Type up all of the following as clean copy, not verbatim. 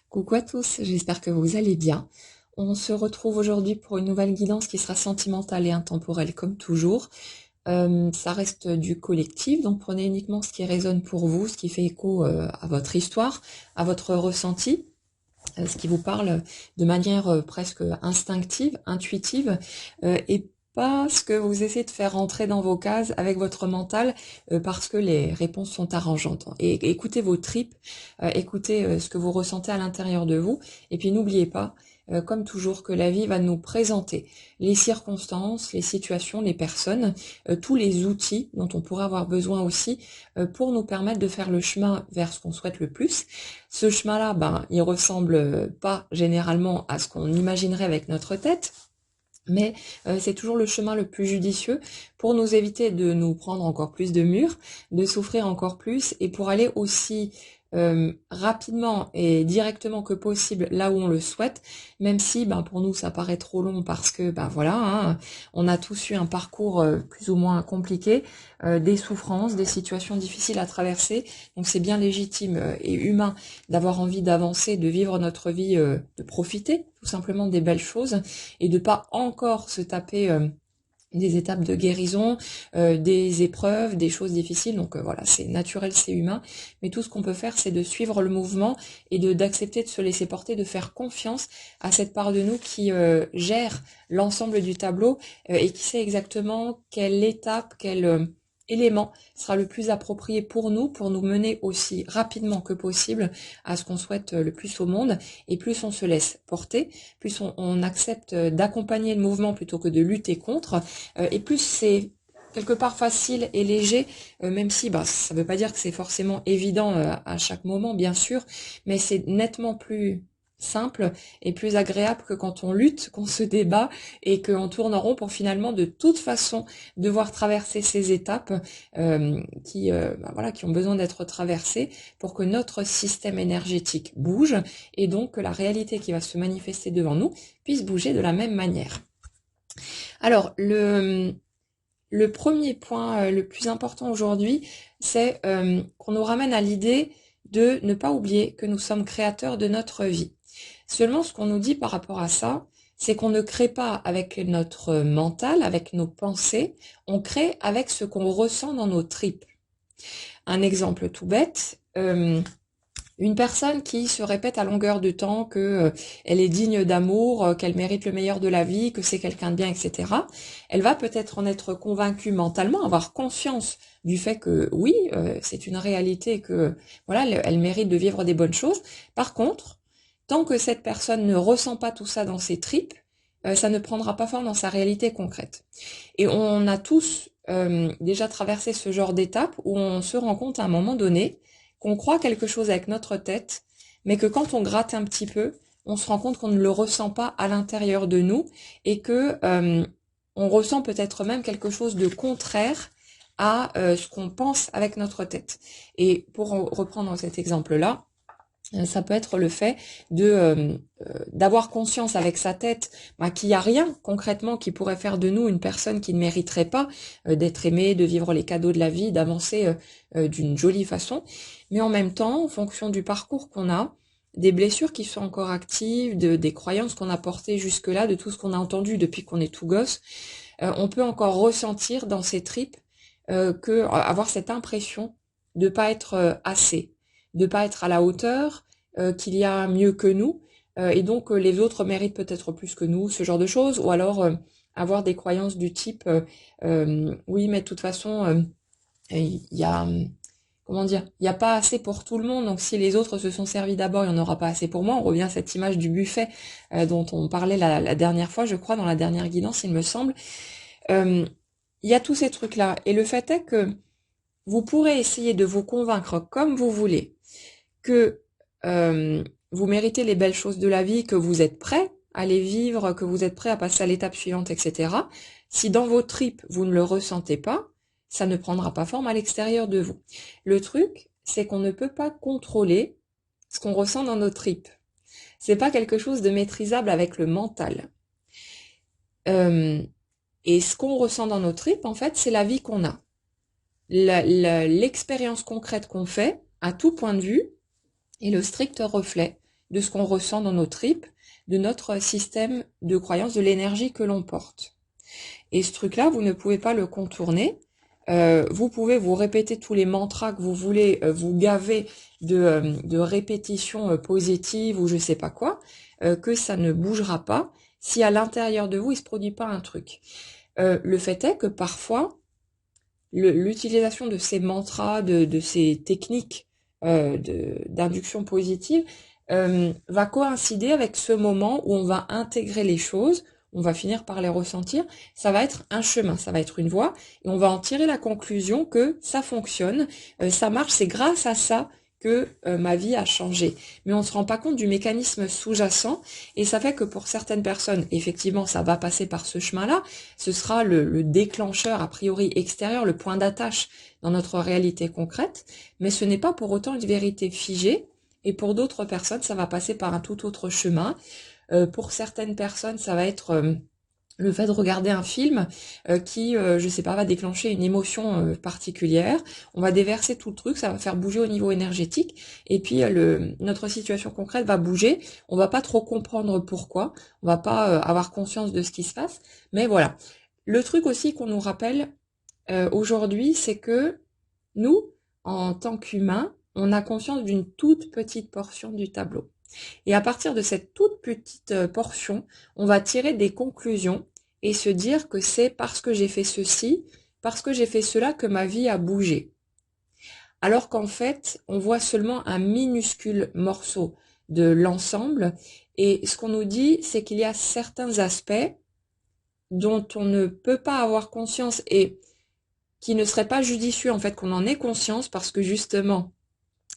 Coucou à tous, j'espère que vous allez bien. On se retrouve aujourd'hui pour une nouvelle guidance qui sera sentimentale et intemporelle comme toujours. Ça reste du collectif, donc prenez uniquement ce qui résonne pour vous, ce qui fait écho à votre histoire, à votre ressenti, ce qui vous parle de manière presque instinctive, intuitive, et pas ce que vous essayez de faire rentrer dans vos cases avec votre mental parce que les réponses sont arrangeantes. Et écoutez vos tripes, écoutez ce que vous ressentez à l'intérieur de vous, et puis n'oubliez pas, comme toujours, que la vie va nous présenter les circonstances, les situations, les personnes, tous les outils dont on pourrait avoir besoin aussi pour nous permettre de faire le chemin vers ce qu'on souhaite le plus. Ce chemin-là, il ressemble pas généralement à ce qu'on imaginerait avec notre tête, mais c'est toujours le chemin le plus judicieux pour nous éviter de nous prendre encore plus de murs, de souffrir encore plus, et pour aller aussi rapidement et directement que possible là où on le souhaite, même si pour nous ça paraît trop long parce que voilà, hein, on a tous eu un parcours plus ou moins compliqué, des souffrances, des situations difficiles à traverser, donc c'est bien légitime et humain d'avoir envie d'avancer, de vivre notre vie, de profiter tout simplement des belles choses et de pas encore se taper des étapes de guérison, des épreuves, des choses difficiles. Donc voilà, c'est naturel, c'est humain. Mais tout ce qu'on peut faire, c'est de suivre le mouvement et d'accepter de se laisser porter, de faire confiance à cette part de nous qui gère l'ensemble du tableau et qui sait exactement quelle étape, quel élément sera le plus approprié pour nous mener aussi rapidement que possible à ce qu'on souhaite le plus au monde. Et plus on se laisse porter, plus on accepte d'accompagner le mouvement plutôt que de lutter contre, et plus c'est quelque part facile et léger, même si ça veut pas dire que c'est forcément évident à chaque moment, bien sûr, mais c'est nettement plus simple et plus agréable que quand on lutte, qu'on se débat et qu'on tourne en rond pour finalement de toute façon devoir traverser ces étapes qui ont besoin d'être traversées pour que notre système énergétique bouge et donc que la réalité qui va se manifester devant nous puisse bouger de la même manière. Alors, le premier point le plus important aujourd'hui, c'est qu'on nous ramène à l'idée de ne pas oublier que nous sommes créateurs de notre vie. Seulement, ce qu'on nous dit par rapport à ça, c'est qu'on ne crée pas avec notre mental, avec nos pensées, on crée avec ce qu'on ressent dans nos tripes. Un exemple tout bête, une personne qui se répète à longueur de temps que elle est digne d'amour, qu'elle mérite le meilleur de la vie, que c'est quelqu'un de bien, etc. Elle va peut-être en être convaincue mentalement, avoir conscience du fait que oui, c'est une réalité, que voilà, elle mérite de vivre des bonnes choses. Par contre, tant que cette personne ne ressent pas tout ça dans ses tripes, ça ne prendra pas forme dans sa réalité concrète. Et on a tous déjà traversé ce genre d'étape où on se rend compte à un moment donné qu'on croit quelque chose avec notre tête, mais que quand on gratte un petit peu, on se rend compte qu'on ne le ressent pas à l'intérieur de nous et que on ressent peut-être même quelque chose de contraire à ce qu'on pense avec notre tête. Et pour reprendre cet exemple-là, ça peut être le fait d'avoir conscience avec sa tête qu'il n'y a rien concrètement qui pourrait faire de nous une personne qui ne mériterait pas d'être aimée, de vivre les cadeaux de la vie, d'avancer d'une jolie façon. Mais en même temps, en fonction du parcours qu'on a, des blessures qui sont encore actives, des croyances qu'on a portées jusque-là, de tout ce qu'on a entendu depuis qu'on est tout gosse, on peut encore ressentir dans ses tripes avoir cette impression de pas être assez, de pas être à la hauteur, qu'il y a mieux que nous, et donc les autres méritent peut-être plus que nous, ce genre de choses, ou alors avoir des croyances du type oui, mais de toute façon il y a comment dire, il n'y a pas assez pour tout le monde, donc si les autres se sont servis d'abord, il n'y en aura pas assez pour moi. On revient à cette image du buffet dont on parlait la dernière fois, je crois, dans la dernière guidance, il me semble. Il y a tous ces trucs-là, et le fait est que vous pourrez essayer de vous convaincre comme vous voulez que vous méritez les belles choses de la vie, que vous êtes prêt à les vivre, que vous êtes prêt à passer à l'étape suivante, etc. Si dans vos tripes, vous ne le ressentez pas, ça ne prendra pas forme à l'extérieur de vous. Le truc, c'est qu'on ne peut pas contrôler ce qu'on ressent dans nos tripes. C'est pas quelque chose de maîtrisable avec le mental. Et ce qu'on ressent dans nos tripes, en fait, c'est la vie qu'on a. L'expérience concrète qu'on fait, à tout point de vue, est le strict reflet de ce qu'on ressent dans nos tripes, de notre système de croyance, de l'énergie que l'on porte. Et ce truc-là, vous ne pouvez pas le contourner. Vous pouvez vous répéter tous les mantras que vous voulez, vous gaver de répétitions positives ou je sais pas quoi, que ça ne bougera pas si à l'intérieur de vous, il se produit pas un truc. Le fait est que parfois, l'utilisation de ces mantras, de ces techniques d'induction positive, va coïncider avec ce moment où on va intégrer les choses, on va finir par les ressentir, ça va être un chemin, ça va être une voie, et on va en tirer la conclusion que ça fonctionne, ça marche, c'est grâce à ça que ma vie a changé. Mais on ne se rend pas compte du mécanisme sous-jacent, et ça fait que pour certaines personnes, effectivement, ça va passer par ce chemin-là, ce sera le déclencheur a priori extérieur, le point d'attache dans notre réalité concrète, mais ce n'est pas pour autant une vérité figée, et pour d'autres personnes, ça va passer par un tout autre chemin. Pour certaines personnes, ça va être le fait de regarder un film qui, je sais pas, va déclencher une émotion particulière. On va déverser tout le truc, ça va faire bouger au niveau énergétique. Et puis notre situation concrète va bouger. On va pas trop comprendre pourquoi. On va pas avoir conscience de ce qui se passe. Mais voilà. Le truc aussi qu'on nous rappelle aujourd'hui, c'est que nous, en tant qu'humains, on a conscience d'une toute petite portion du tableau. Et à partir de cette toute petite portion, on va tirer des conclusions et se dire que c'est parce que j'ai fait ceci, parce que j'ai fait cela que ma vie a bougé. Alors qu'en fait, on voit seulement un minuscule morceau de l'ensemble. Et ce qu'on nous dit, c'est qu'il y a certains aspects dont on ne peut pas avoir conscience et qui ne serait pas judicieux en fait qu'on en ait conscience parce que justement,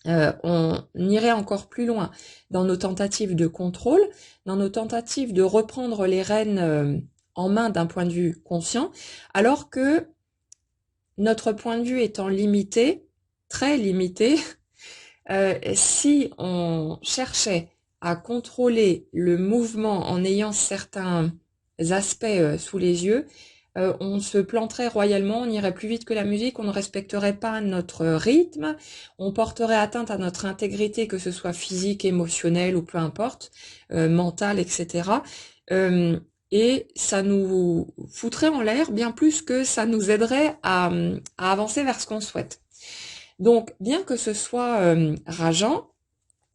on irait encore plus loin dans nos tentatives de contrôle, dans nos tentatives de reprendre les rênes en main d'un point de vue conscient, alors que notre point de vue étant limité, très limité, si on cherchait à contrôler le mouvement en ayant certains aspects sous les yeux, on se planterait royalement, on irait plus vite que la musique, on ne respecterait pas notre rythme, on porterait atteinte à notre intégrité, que ce soit physique, émotionnelle ou peu importe, mentale, etc. Et ça nous foutrait en l'air bien plus que ça nous aiderait à avancer vers ce qu'on souhaite. Donc, bien que ce soit rageant,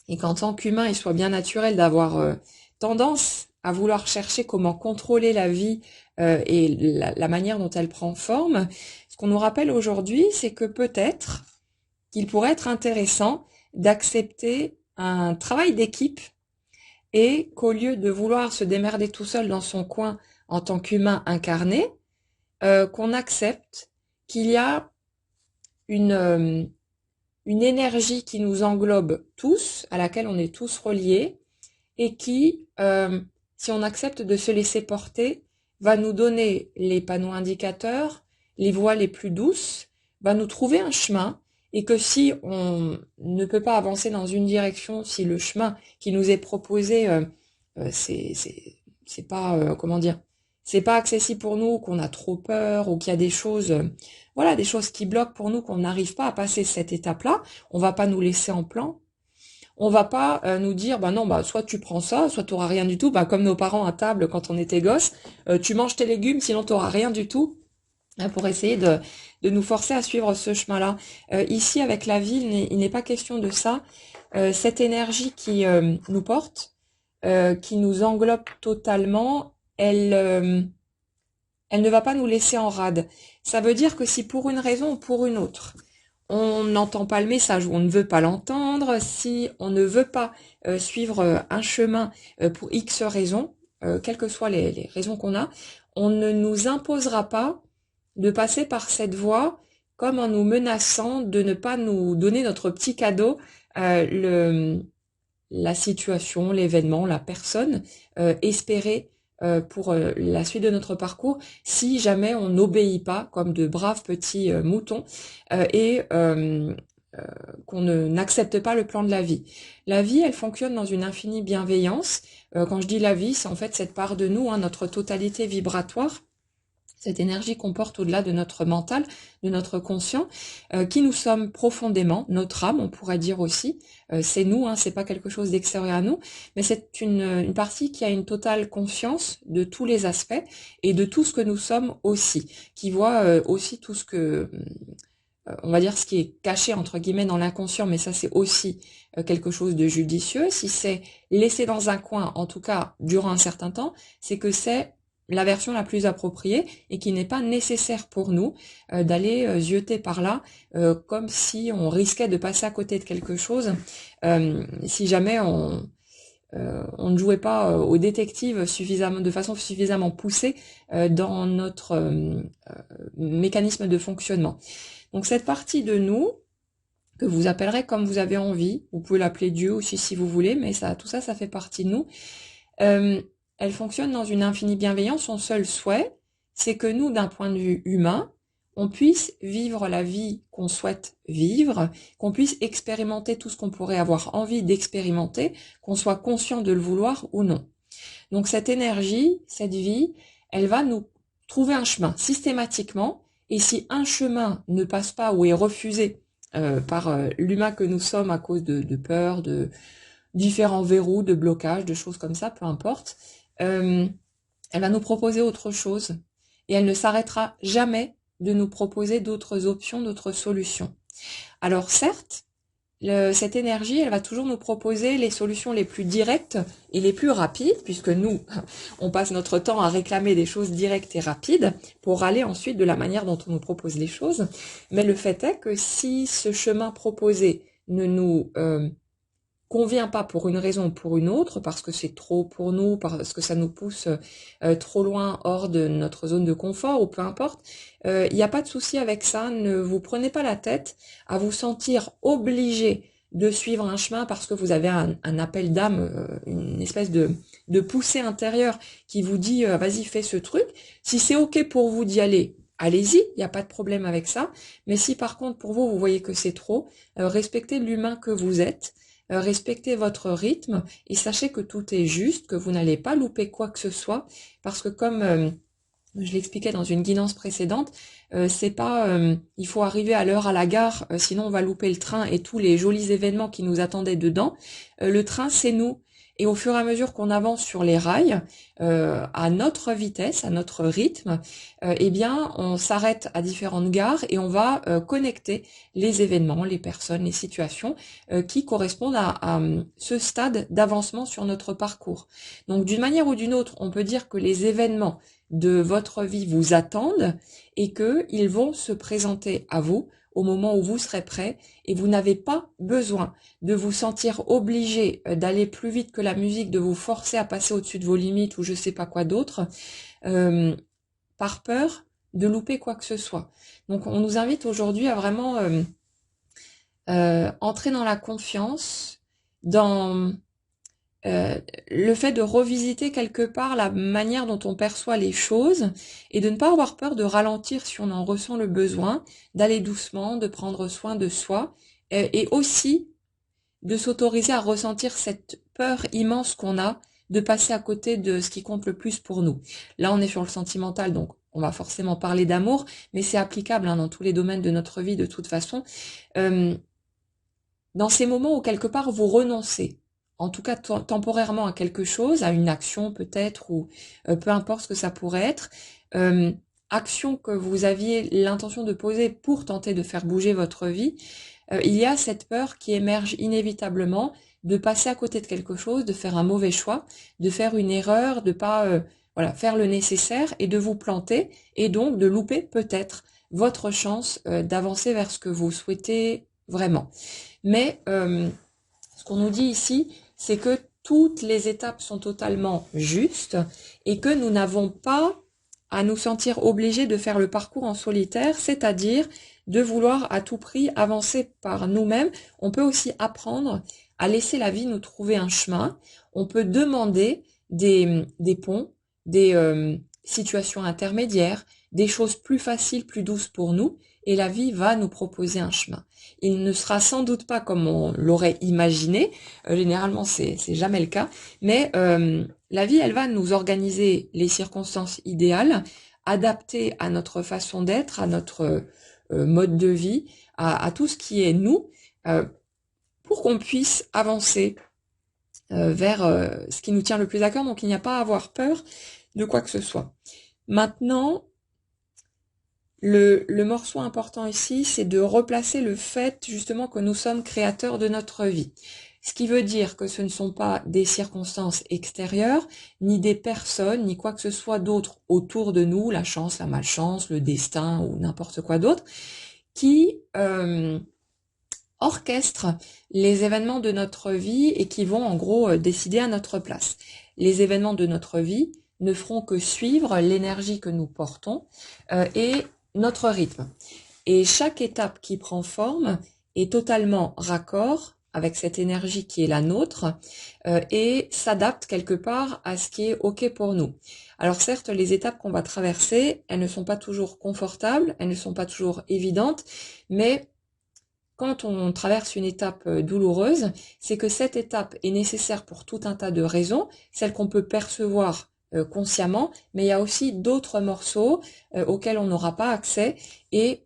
et qu'en tant qu'humain, il soit bien naturel d'avoir tendance à vouloir chercher comment contrôler la vie et la manière dont elle prend forme, ce qu'on nous rappelle aujourd'hui, c'est que peut-être qu'il pourrait être intéressant d'accepter un travail d'équipe et qu'au lieu de vouloir se démerder tout seul dans son coin en tant qu'humain incarné, qu'on accepte qu'il y a une énergie qui nous englobe tous, à laquelle on est tous reliés, et qui, si on accepte de se laisser porter, va nous donner les panneaux indicateurs, les voies les plus douces, va nous trouver un chemin, et que si on ne peut pas avancer dans une direction, si le chemin qui nous est proposé, c'est pas, comment dire, c'est pas accessible pour nous, qu'on a trop peur, ou qu'il y a des choses, voilà, des choses qui bloquent pour nous, qu'on n'arrive pas à passer cette étape-là, on va pas nous laisser en plan. On va pas nous dire, bah non, bah soit tu prends ça, soit tu auras rien du tout, bah comme nos parents à table quand on était gosse, tu manges tes légumes, sinon tu auras rien du tout, hein, pour essayer de nous forcer à suivre ce chemin-là. Ici, avec la vie, il n'est pas question de ça. Cette énergie qui nous porte, qui nous englobe totalement, elle ne va pas nous laisser en rade. Ça veut dire que si pour une raison ou pour une autre, on n'entend pas le message ou on ne veut pas l'entendre, si on ne veut pas suivre un chemin pour X raisons, quelles que soient les raisons qu'on a, on ne nous imposera pas de passer par cette voie comme en nous menaçant de ne pas nous donner notre petit cadeau, la situation, l'événement, la personne espérée pour la suite de notre parcours si jamais on n'obéit pas comme de braves petits moutons et qu'on n'accepte pas le plan de la vie. La vie, elle fonctionne dans une infinie bienveillance. Quand je dis la vie, c'est en fait cette part de nous, hein, notre totalité vibratoire cette énergie qu'on porte au-delà de notre mental, de notre conscient, qui nous sommes profondément, notre âme, on pourrait dire aussi, c'est nous, hein, c'est pas quelque chose d'extérieur à nous, mais c'est une partie qui a une totale conscience de tous les aspects et de tout ce que nous sommes aussi, qui voit aussi tout ce que, on va dire ce qui est caché entre guillemets dans l'inconscient, mais ça c'est aussi quelque chose de judicieux. Si c'est laissé dans un coin, en tout cas durant un certain temps, c'est que c'est la version la plus appropriée et qui n'est pas nécessaire pour nous d'aller zioter par là comme si on risquait de passer à côté de quelque chose si jamais on ne jouait pas au détective suffisamment, de façon suffisamment poussée dans notre mécanisme de fonctionnement. Donc cette partie de nous, que vous appellerez comme vous avez envie, vous pouvez l'appeler Dieu aussi si vous voulez, mais ça, tout ça, ça fait partie de nous. Elle fonctionne dans une infinie bienveillance. Son seul souhait, c'est que nous, d'un point de vue humain, on puisse vivre la vie qu'on souhaite vivre, qu'on puisse expérimenter tout ce qu'on pourrait avoir envie d'expérimenter, qu'on soit conscient de le vouloir ou non. Donc cette énergie, cette vie, elle va nous trouver un chemin systématiquement, et si un chemin ne passe pas ou est refusé par l'humain que nous sommes à cause de peur, de différents verrous, de blocages, de choses comme ça, peu importe, elle va nous proposer autre chose et elle ne s'arrêtera jamais de nous proposer d'autres options, d'autres solutions. Alors certes, cette énergie, elle va toujours nous proposer les solutions les plus directes et les plus rapides, puisque nous, on passe notre temps à réclamer des choses directes et rapides pour aller ensuite de la manière dont on nous propose les choses. Mais le fait est que si ce chemin proposé ne nous convient pas pour une raison ou pour une autre, parce que c'est trop pour nous, parce que ça nous pousse trop loin hors de notre zone de confort, ou peu importe, il n'y a pas de souci avec ça, ne vous prenez pas la tête à vous sentir obligé de suivre un chemin parce que vous avez un appel d'âme, une espèce de poussée intérieure qui vous dit vas-y fais ce truc. Si c'est ok pour vous d'y aller, allez-y, il n'y a pas de problème avec ça, mais si par contre pour vous, vous voyez que c'est trop, respectez l'humain que vous êtes, respectez votre rythme et sachez que tout est juste, que vous n'allez pas louper quoi que ce soit, parce que comme je l'expliquais dans une guidance précédente, c'est pas il faut arriver à l'heure à la gare, sinon on va louper le train et tous les jolis événements qui nous attendaient dedans. Le train, c'est nous. Et au fur et à mesure qu'on avance sur les rails, à notre vitesse, à notre rythme, eh bien, on s'arrête à différentes gares et on va connecter les événements, les personnes, les situations qui correspondent à ce stade d'avancement sur notre parcours. Donc, d'une manière ou d'une autre, on peut dire que les événements de votre vie vous attendent et qu'ils vont se présenter à vous au moment où vous serez prêt et vous n'avez pas besoin de vous sentir obligé d'aller plus vite que la musique, de vous forcer à passer au-dessus de vos limites ou je sais pas quoi d'autre, par peur de louper quoi que ce soit. Donc on nous invite aujourd'hui à vraiment entrer dans la confiance, dans le fait de revisiter quelque part la manière dont on perçoit les choses et de ne pas avoir peur de ralentir si on en ressent le besoin, d'aller doucement, de prendre soin de soi et aussi de s'autoriser à ressentir cette peur immense qu'on a de passer à côté de ce qui compte le plus pour nous. Là, on est sur le sentimental, donc on va forcément parler d'amour, mais c'est applicable dans tous les domaines de notre vie de toute façon. Dans ces moments où quelque part vous renoncez, en tout cas temporairement à quelque chose, à une action peut-être, ou peu importe ce que ça pourrait être, action que vous aviez l'intention de poser pour tenter de faire bouger votre vie, il y a cette peur qui émerge inévitablement de passer à côté de quelque chose, de faire un mauvais choix, de faire une erreur, de pas faire le nécessaire et de vous planter, et donc de louper peut-être votre chance d'avancer vers ce que vous souhaitez vraiment. Mais ce qu'on nous dit ici, c'est que toutes les étapes sont totalement justes et que nous n'avons pas à nous sentir obligés de faire le parcours en solitaire, c'est-à-dire de vouloir à tout prix avancer par nous-mêmes. On peut aussi apprendre à laisser la vie nous trouver un chemin. On peut demander des ponts, des situations intermédiaires, des choses plus faciles, plus douces pour nous, et la vie va nous proposer un chemin. Il ne sera sans doute pas comme on l'aurait imaginé, généralement c'est jamais le cas, mais la vie elle va nous organiser les circonstances idéales adapté à notre façon d'être, à notre mode de vie, à tout ce qui est nous, pour qu'on puisse avancer vers ce qui nous tient le plus à cœur. Donc il n'y a pas à avoir peur de quoi que ce soit. Maintenant, le morceau important ici, c'est de replacer le fait justement que nous sommes créateurs de notre vie. Ce qui veut dire que ce ne sont pas des circonstances extérieures, ni des personnes, ni quoi que ce soit d'autre autour de nous, la chance, la malchance, le destin ou n'importe quoi d'autre, qui orchestrent les événements de notre vie et qui vont en gros décider à notre place. Les événements de notre vie ne feront que suivre l'énergie que nous portons et notre rythme. Et chaque étape qui prend forme est totalement raccord avec cette énergie qui est la nôtre et s'adapte quelque part à ce qui est OK pour nous. Alors certes, les étapes qu'on va traverser, elles ne sont pas toujours confortables, elles ne sont pas toujours évidentes, mais quand on traverse une étape douloureuse, c'est que cette étape est nécessaire pour tout un tas de raisons, celles qu'on peut percevoir consciemment, mais il y a aussi d'autres morceaux auxquels on n'aura pas accès et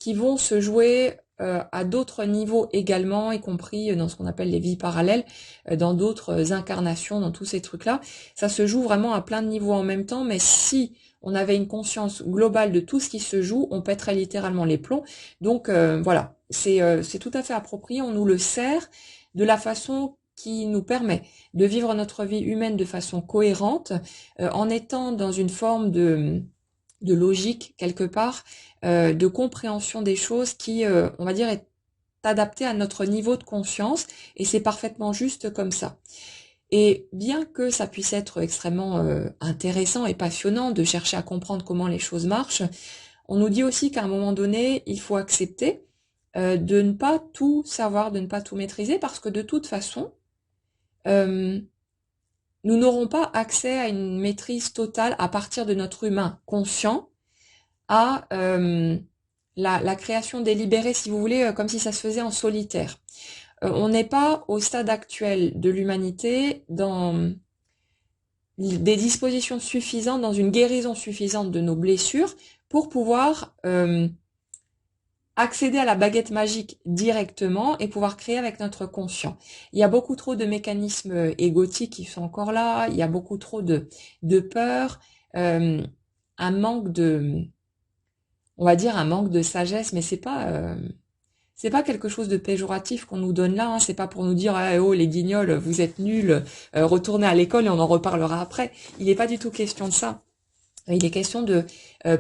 qui vont se jouer à d'autres niveaux également, y compris dans ce qu'on appelle les vies parallèles, dans d'autres incarnations, dans tous ces trucs-là. Ça se joue vraiment à plein de niveaux en même temps, mais si on avait une conscience globale de tout ce qui se joue, on pèterait littéralement les plombs. Donc voilà, c'est tout à fait approprié, on nous le sert de la façon qui nous permet de vivre notre vie humaine de façon cohérente, en étant dans une forme de logique quelque part, de compréhension des choses qui, on va dire, est adaptée à notre niveau de conscience, et c'est parfaitement juste comme ça. Et bien que ça puisse être extrêmement intéressant et passionnant de chercher à comprendre comment les choses marchent, on nous dit aussi qu'à un moment donné, il faut accepter de ne pas tout savoir, de ne pas tout maîtriser, parce que de toute façon, nous n'aurons pas accès à une maîtrise totale à partir de notre humain conscient à la création délibérée, si vous voulez, comme si ça se faisait en solitaire. On n'est pas au stade actuel de l'humanité dans des dispositions suffisantes, dans une guérison suffisante de nos blessures pour pouvoir accéder à la baguette magique directement et pouvoir créer avec notre conscient. Il y a beaucoup trop de mécanismes égotiques qui sont encore là, il y a beaucoup trop de peur, un manque de, on va dire un manque de sagesse, mais c'est pas quelque chose de péjoratif qu'on nous donne là, hein. C'est pas pour nous dire ah, oh les guignols, vous êtes nuls, retournez à l'école et on en reparlera après. Il n'est pas du tout question de ça. Il est question de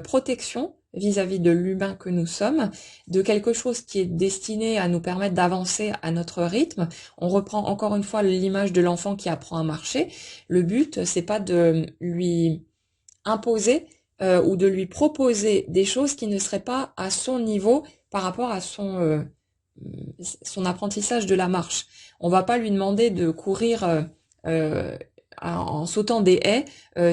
protection vis-à-vis de l'humain que nous sommes, de quelque chose qui est destiné à nous permettre d'avancer à notre rythme. On reprend encore une fois l'image de l'enfant qui apprend à marcher. Le but, c'est pas de lui imposer ou de lui proposer des choses qui ne seraient pas à son niveau par rapport à son apprentissage de la marche. On va pas lui demander de courir en sautant des haies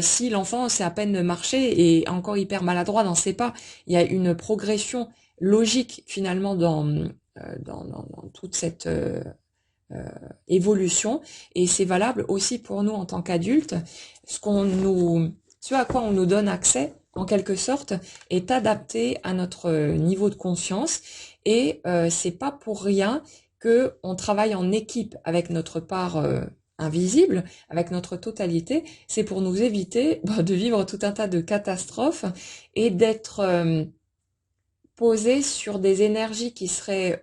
si l'enfant sait à peine marcher et encore hyper maladroit dans ses pas. Il y a une progression logique finalement dans toute cette évolution, et c'est valable aussi pour nous en tant qu'adultes. Ce à quoi on nous donne accès, en quelque sorte, est adapté à notre niveau de conscience, et c'est pas pour rien que on travaille en équipe avec notre part invisible, avec notre totalité. C'est pour nous éviter de vivre tout un tas de catastrophes et d'être posé sur des énergies qui seraient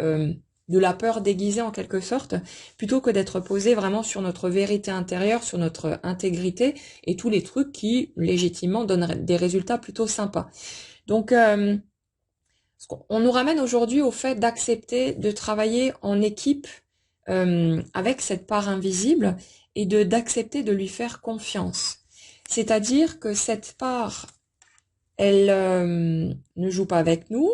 de la peur déguisée en quelque sorte, plutôt que d'être posé vraiment sur notre vérité intérieure, sur notre intégrité et tous les trucs qui légitimement donnent des résultats plutôt sympas. Donc on nous ramène aujourd'hui au fait d'accepter de travailler en équipe avec cette part invisible et d'accepter de lui faire confiance. C'est-à-dire que cette part, elle ne joue pas avec nous,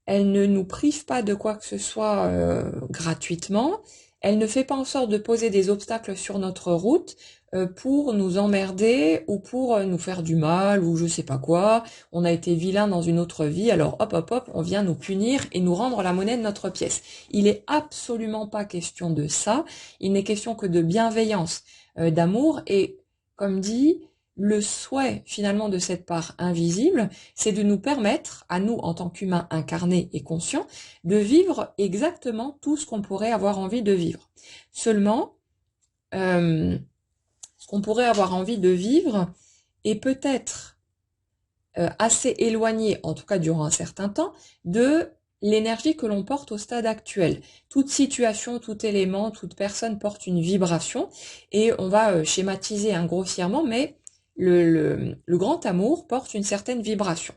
elle ne nous prive pas de quoi que ce soit gratuitement, elle ne fait pas en sorte de poser des obstacles sur notre route pour nous emmerder ou pour nous faire du mal ou je sais pas quoi. On a été vilain dans une autre vie, alors hop hop hop, on vient nous punir et nous rendre la monnaie de notre pièce. Il est absolument pas question de ça, il n'est question que de bienveillance, d'amour, et comme dit, le souhait finalement de cette part invisible, c'est de nous permettre, à nous en tant qu'humains incarnés et conscients, de vivre exactement tout ce qu'on pourrait avoir envie de vivre. Seulement, ce qu'on pourrait avoir envie de vivre est peut-être assez éloigné, en tout cas durant un certain temps, de l'énergie que l'on porte au stade actuel. Toute situation, tout élément, toute personne porte une vibration, et on va schématiser grossièrement, mais le grand amour porte une certaine vibration.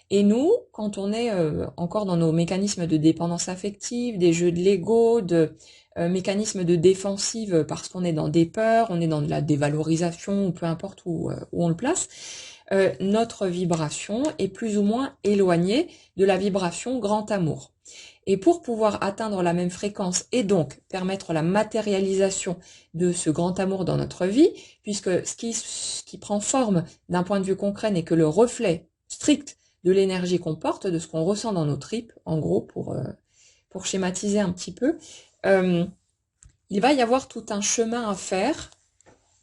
Et nous, quand on est encore dans nos mécanismes de dépendance affective, des jeux de l'ego, de mécanismes de défensive parce qu'on est dans des peurs, on est dans de la dévalorisation, ou peu importe où on le place, notre vibration est plus ou moins éloignée de la vibration grand amour. Et pour pouvoir atteindre la même fréquence et donc permettre la matérialisation de ce grand amour dans notre vie, puisque ce qui prend forme d'un point de vue concret n'est que le reflet strict de l'énergie qu'on porte, de ce qu'on ressent dans nos tripes, en gros, pour schématiser un petit peu, il va y avoir tout un chemin à faire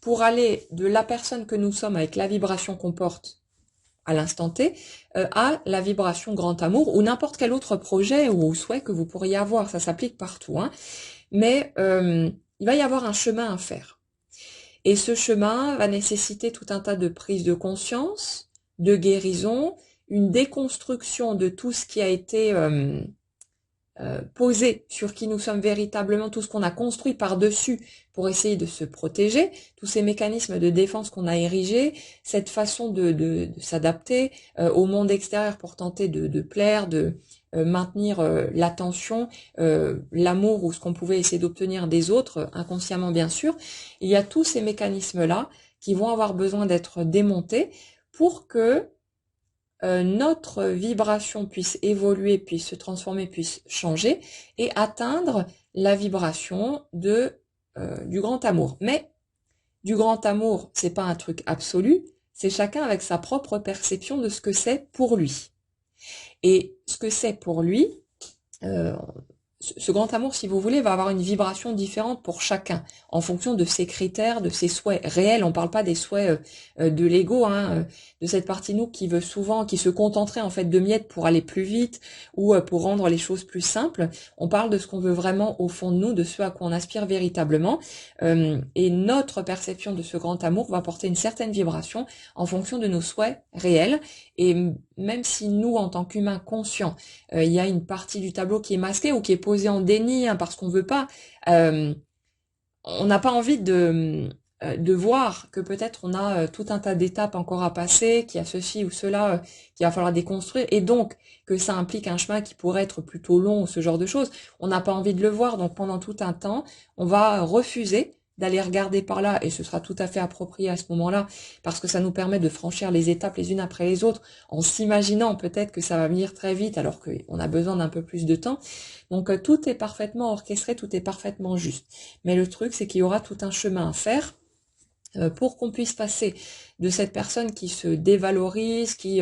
pour aller de la personne que nous sommes avec la vibration qu'on porte à l'instant T, à la vibration grand amour, ou n'importe quel autre projet ou souhait que vous pourriez avoir, ça s'applique partout, hein. Mais il va y avoir un chemin à faire. Et ce chemin va nécessiter tout un tas de prises de conscience, de guérison, une déconstruction de tout ce qui a été posé sur qui nous sommes véritablement, tout ce qu'on a construit par-dessus pour essayer de se protéger, tous ces mécanismes de défense qu'on a érigés, cette façon de s'adapter au monde extérieur pour tenter de plaire, de maintenir l'attention, l'amour ou ce qu'on pouvait essayer d'obtenir des autres, inconsciemment bien sûr. Il y a tous ces mécanismes-là qui vont avoir besoin d'être démontés pour que notre vibration puisse évoluer, puisse se transformer, puisse changer et atteindre la vibration du grand amour. Mais du grand amour, c'est pas un truc absolu, c'est chacun avec sa propre perception de ce que c'est pour lui. Et ce que c'est pour lui, ce grand amour, si vous voulez, va avoir une vibration différente pour chacun, en fonction de ses critères, de ses souhaits réels. On ne parle pas des souhaits de l'ego, hein, de cette partie de nous qui veut souvent, qui se contenterait en fait de miettes pour aller plus vite ou pour rendre les choses plus simples. On parle de ce qu'on veut vraiment au fond de nous, de ce à quoi on aspire véritablement. Et notre perception de ce grand amour va porter une certaine vibration en fonction de nos souhaits réels. Et même si nous, en tant qu'humains conscients, il y a une partie du tableau qui est masquée ou qui est posée en déni, hein, parce qu'on veut pas, on n'a pas envie de voir que peut-être on a tout un tas d'étapes encore à passer, qu'il y a ceci ou cela qu'il va falloir déconstruire, et donc que ça implique un chemin qui pourrait être plutôt long ou ce genre de choses. On n'a pas envie de le voir, donc pendant tout un temps, on va refuser d'aller regarder par là, et ce sera tout à fait approprié à ce moment-là, parce que ça nous permet de franchir les étapes les unes après les autres, en s'imaginant peut-être que ça va venir très vite, alors qu'on a besoin d'un peu plus de temps. Donc tout est parfaitement orchestré, tout est parfaitement juste. Mais le truc, c'est qu'il y aura tout un chemin à faire pour qu'on puisse passer de cette personne qui se dévalorise, qui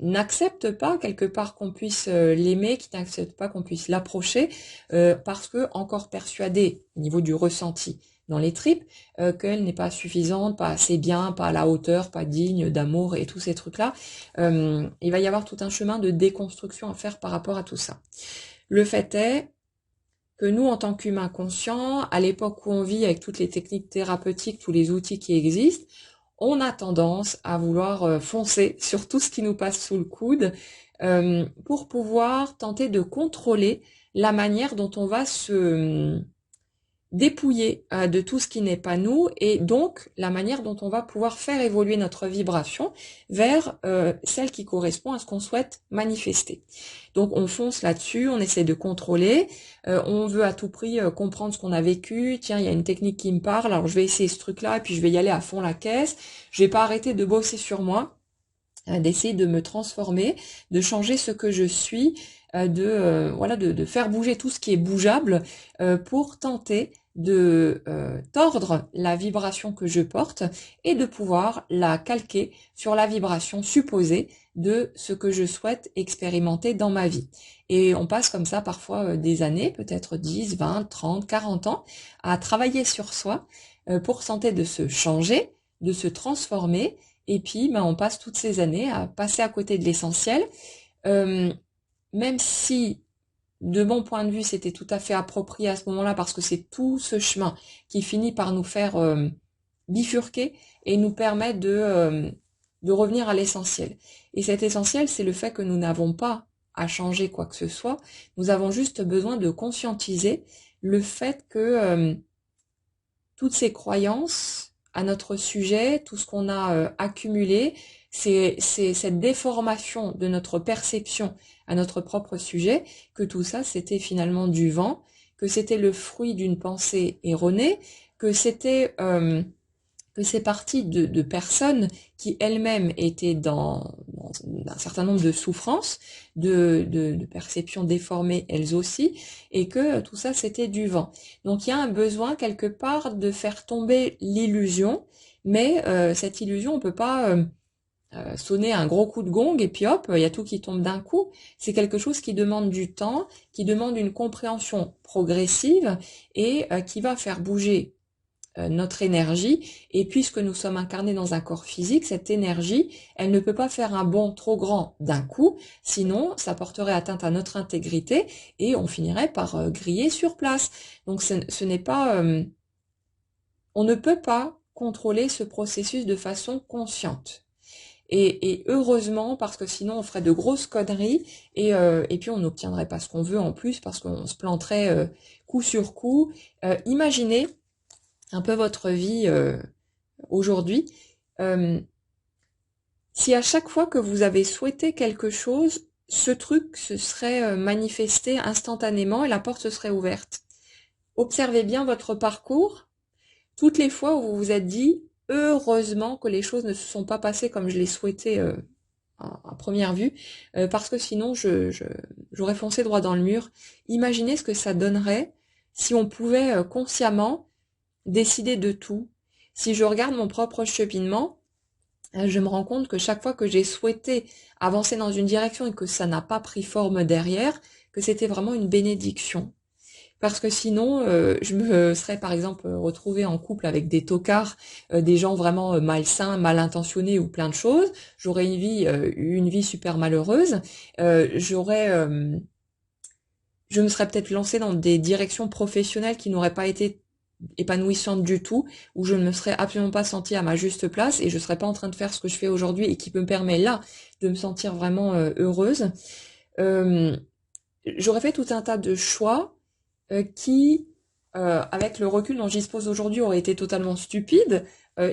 n'accepte pas quelque part qu'on puisse l'aimer, qui n'accepte pas qu'on puisse l'approcher, parce que encore persuadée au niveau du ressenti dans les tripes, qu'elle n'est pas suffisante, pas assez bien, pas à la hauteur, pas digne d'amour et tous ces trucs-là. Il va y avoir tout un chemin de déconstruction à faire par rapport à tout ça. Le fait est que nous, en tant qu'humains conscients, à l'époque où on vit avec toutes les techniques thérapeutiques, tous les outils qui existent, on a tendance à vouloir foncer sur tout ce qui nous passe sous le coude pour pouvoir tenter de contrôler la manière dont on va se dépouiller de tout ce qui n'est pas nous, et donc la manière dont on va pouvoir faire évoluer notre vibration vers celle qui correspond à ce qu'on souhaite manifester. Donc on fonce là-dessus, on essaie de contrôler, on veut à tout prix comprendre ce qu'on a vécu. Tiens, il y a une technique qui me parle, alors je vais essayer ce truc-là et puis je vais y aller à fond la caisse. Je vais pas arrêter de bosser sur moi, d'essayer de me transformer, de changer ce que je suis, de faire bouger tout ce qui est bougeable pour tenter de tordre la vibration que je porte et de pouvoir la calquer sur la vibration supposée de ce que je souhaite expérimenter dans ma vie. Et on passe comme ça parfois des années, peut-être 10, 20, 30, 40 ans, à travailler sur soi pour tenter de se changer de se transformer, et puis on passe toutes ces années à passer à côté de l'essentiel, même si de mon point de vue c'était tout à fait approprié à ce moment-là, parce que c'est tout ce chemin qui finit par nous faire bifurquer et nous permet de revenir à l'essentiel. Et cet essentiel, c'est le fait que nous n'avons pas à changer quoi que ce soit, nous avons juste besoin de conscientiser le fait que toutes ces croyances à notre sujet, tout ce qu'on a accumulé, c'est cette déformation de notre perception à notre propre sujet, que tout ça c'était finalement du vent, que c'était le fruit d'une pensée erronée, que c'était que c'est parti de personnes qui elles-mêmes étaient dans un certain nombre de souffrances, de perceptions déformées elles aussi, et que tout ça c'était du vent. Donc il y a un besoin quelque part de faire tomber l'illusion, mais cette illusion on peut pas sonner un gros coup de gong et puis hop, il y a tout qui tombe d'un coup. C'est quelque chose qui demande du temps, qui demande une compréhension progressive et qui va faire bouger notre énergie, et puisque nous sommes incarnés dans un corps physique, cette énergie, elle ne peut pas faire un bond trop grand d'un coup, sinon ça porterait atteinte à notre intégrité et on finirait par griller sur place. Donc ce n'est pas... on ne peut pas contrôler ce processus de façon consciente. Et heureusement, parce que sinon on ferait de grosses conneries et puis on n'obtiendrait pas ce qu'on veut en plus, parce qu'on se planterait coup sur coup. Imaginez un peu votre vie aujourd'hui. Si à chaque fois que vous avez souhaité quelque chose, ce truc se serait manifesté instantanément et la porte se serait ouverte. Observez bien votre parcours. Toutes les fois où vous vous êtes dit « Heureusement que les choses ne se sont pas passées comme je les souhaitais à première vue, parce que sinon j'aurais foncé droit dans le mur. » Imaginez ce que ça donnerait si on pouvait consciemment décider de tout. Si je regarde mon propre cheminement, je me rends compte que chaque fois que j'ai souhaité avancer dans une direction et que ça n'a pas pris forme derrière, que c'était vraiment une bénédiction. Parce que sinon, je me serais par exemple retrouvée en couple avec des tocards, des gens vraiment malsains, mal intentionnés ou plein de choses. J'aurais une vie super malheureuse. Je me serais peut-être lancée dans des directions professionnelles qui n'auraient pas été épanouissante du tout, où je ne me serais absolument pas sentie à ma juste place et je serais pas en train de faire ce que je fais aujourd'hui et qui me permet là de me sentir vraiment heureuse. J'aurais fait tout un tas de choix qui, avec le recul dont j'y dispose aujourd'hui, auraient été totalement stupides,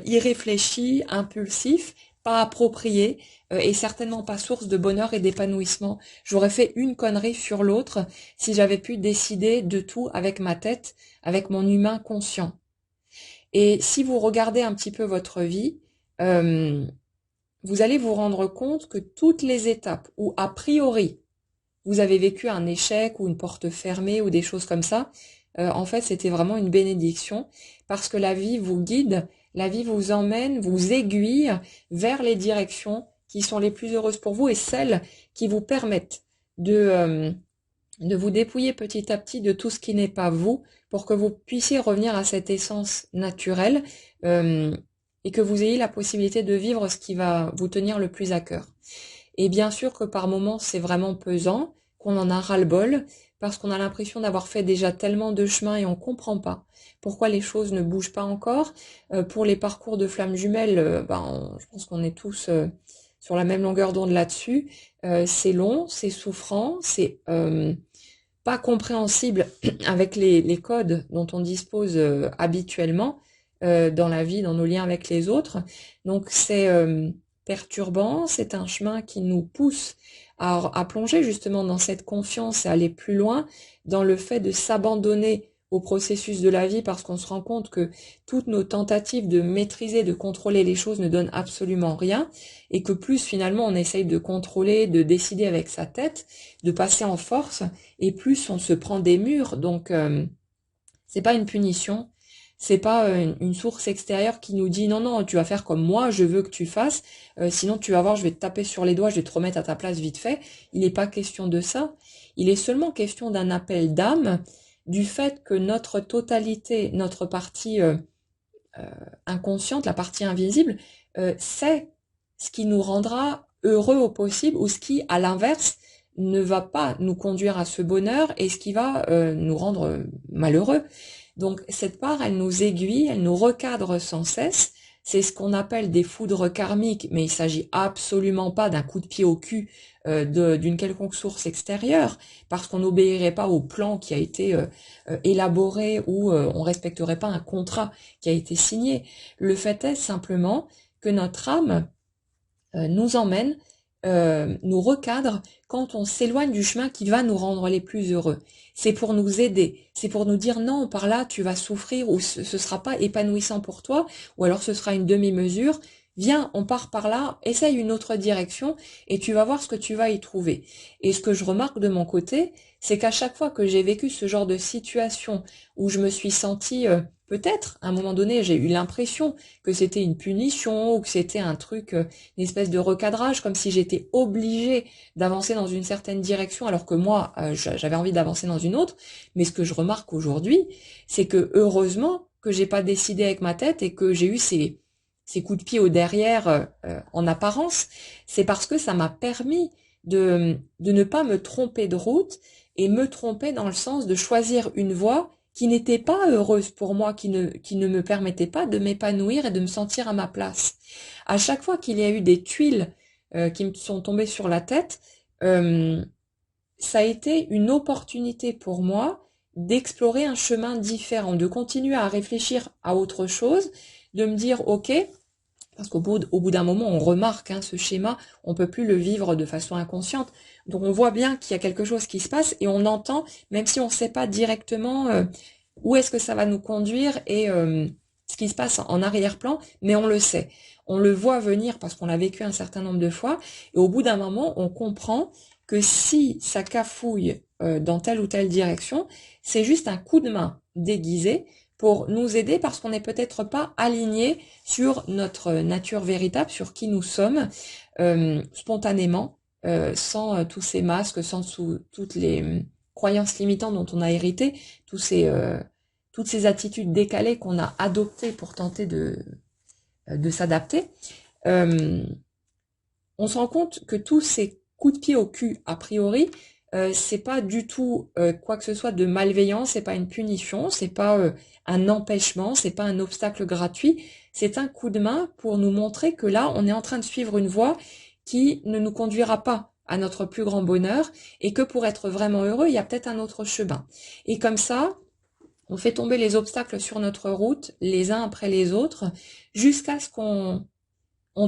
irréfléchis, impulsifs, pas appropriés et certainement pas source de bonheur et d'épanouissement. J'aurais fait une connerie sur l'autre si j'avais pu décider de tout avec ma tête, avec mon humain conscient. Et si vous regardez un petit peu votre vie, vous allez vous rendre compte que toutes les étapes où a priori vous avez vécu un échec ou une porte fermée ou des choses comme ça, en fait c'était vraiment une bénédiction parce que la vie vous guide, la vie vous emmène, vous aiguille vers les directions qui sont les plus heureuses pour vous et celles qui vous permettent de vous dépouiller petit à petit de tout ce qui n'est pas vous pour que vous puissiez revenir à cette essence naturelle et que vous ayez la possibilité de vivre ce qui va vous tenir le plus à cœur. Et bien sûr que par moments c'est vraiment pesant, qu'on en a ras-le-bol, parce qu'on a l'impression d'avoir fait déjà tellement de chemin et on comprend pas pourquoi les choses ne bougent pas encore. Pour les parcours de flammes jumelles, je pense qu'on est tous sur la même longueur d'onde là-dessus. C'est long, c'est souffrant, c'est pas compréhensible avec les codes dont on dispose habituellement dans la vie, dans nos liens avec les autres. Donc c'est perturbant, c'est un chemin qui nous pousse à plonger justement dans cette confiance et aller plus loin, dans le fait de s'abandonner au processus de la vie parce qu'on se rend compte que toutes nos tentatives de maîtriser, de contrôler les choses ne donnent absolument rien et que plus finalement on essaye de contrôler, de décider avec sa tête, de passer en force et plus on se prend des murs. Donc c'est pas une punition, c'est pas une source extérieure qui nous dit non, tu vas faire comme moi, je veux que tu fasses, sinon tu vas voir, je vais te taper sur les doigts, je vais te remettre à ta place vite fait. Il n'est pas question de ça, il est seulement question d'un appel d'âme, du fait que notre totalité, notre partie inconsciente, la partie invisible, c'est ce qui nous rendra heureux au possible ou ce qui, à l'inverse, ne va pas nous conduire à ce bonheur et ce qui va nous rendre malheureux. Donc cette part, elle nous aiguille, elle nous recadre sans cesse. C'est ce qu'on appelle des foudres karmiques, mais il s'agit absolument pas d'un coup de pied au cul d'une quelconque source extérieure, parce qu'on n'obéirait pas au plan qui a été élaboré ou on respecterait pas un contrat qui a été signé. Le fait est simplement que notre âme nous emmène, nous recadre quand on s'éloigne du chemin qui va nous rendre les plus heureux. C'est pour nous aider, c'est pour nous dire non, par là tu vas souffrir ou ce sera pas épanouissant pour toi, ou alors ce sera une demi-mesure. Viens, on part par là, essaye une autre direction et tu vas voir ce que tu vas y trouver. Et ce que je remarque de mon côté, c'est qu'à chaque fois que j'ai vécu ce genre de situation où je me suis sentie, peut-être, à un moment donné, j'ai eu l'impression que c'était une punition ou que c'était un truc, une espèce de recadrage, comme si j'étais obligée d'avancer dans une certaine direction alors que moi, j'avais envie d'avancer dans une autre. Mais ce que je remarque aujourd'hui, c'est que heureusement que j'ai pas décidé avec ma tête et que j'ai eu ces coups de pied au derrière en apparence, c'est parce que ça m'a permis de ne pas me tromper de route et me tromper dans le sens de choisir une voie qui n'était pas heureuse pour moi, qui ne me permettait pas de m'épanouir et de me sentir à ma place. À chaque fois qu'il y a eu des tuiles qui me sont tombées sur la tête, ça a été une opportunité pour moi d'explorer un chemin différent, de continuer à réfléchir à autre chose, de me dire ok, parce au bout d'un moment on remarque ce schéma, on peut plus le vivre de façon inconsciente, donc on voit bien qu'il y a quelque chose qui se passe et on entend, même si on ne sait pas directement où est-ce que ça va nous conduire et ce qui se passe en arrière-plan, mais on le sait, on le voit venir parce qu'on l'a vécu un certain nombre de fois et au bout d'un moment on comprend que si ça cafouille dans telle ou telle direction, c'est juste un coup de main déguisé pour nous aider parce qu'on n'est peut-être pas aligné sur notre nature véritable, sur qui nous sommes, spontanément, sans tous ces masques, sans toutes les croyances limitantes dont on a hérité, toutes ces attitudes décalées qu'on a adoptées pour tenter de s'adapter. On se rend compte que tous ces coups de pied au cul, a priori, c'est pas du tout quoi que ce soit de malveillant, c'est pas une punition, c'est pas un empêchement, c'est pas un obstacle gratuit, c'est un coup de main pour nous montrer que là, on est en train de suivre une voie qui ne nous conduira pas à notre plus grand bonheur et que pour être vraiment heureux, il y a peut-être un autre chemin. Et comme ça, on fait tomber les obstacles sur notre route, les uns après les autres, jusqu'à ce qu'on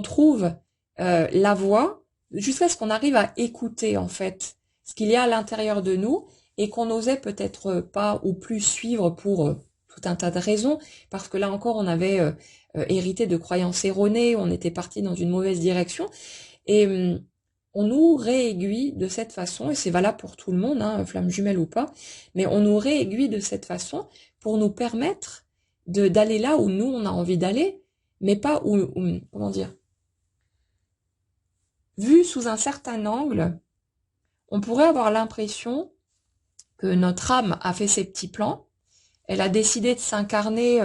trouve la voie, jusqu'à ce qu'on arrive à écouter en fait ce qu'il y a à l'intérieur de nous et qu'on n'osait peut-être pas ou plus suivre pour tout un tas de raisons, parce que là encore on avait hérité de croyances erronées, on était parti dans une mauvaise direction et on nous réaiguille de cette façon, et c'est valable pour tout le monde, flamme jumelle ou pas, mais on nous réaiguille de cette façon pour nous permettre d'aller là où nous on a envie d'aller, mais pas où comment dire, vu sous un certain angle, on pourrait avoir l'impression que notre âme a fait ses petits plans, elle a décidé de s'incarner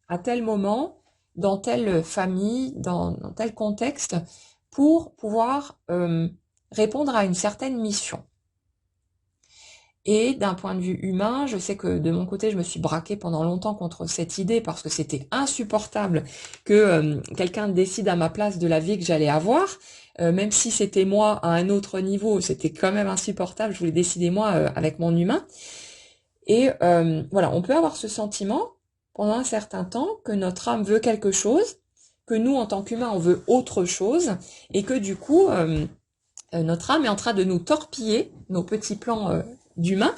à tel moment, dans telle famille, dans tel contexte, pour pouvoir répondre à une certaine mission. Et d'un point de vue humain, je sais que de mon côté, je me suis braquée pendant longtemps contre cette idée parce que c'était insupportable que quelqu'un décide à ma place de la vie que j'allais avoir. Même si c'était moi à un autre niveau, c'était quand même insupportable. Je voulais décider moi avec mon humain. Et voilà, on peut avoir ce sentiment pendant un certain temps que notre âme veut quelque chose, que nous, en tant qu'humains, on veut autre chose, et que du coup, notre âme est en train de nous torpiller nos petits plans d'humain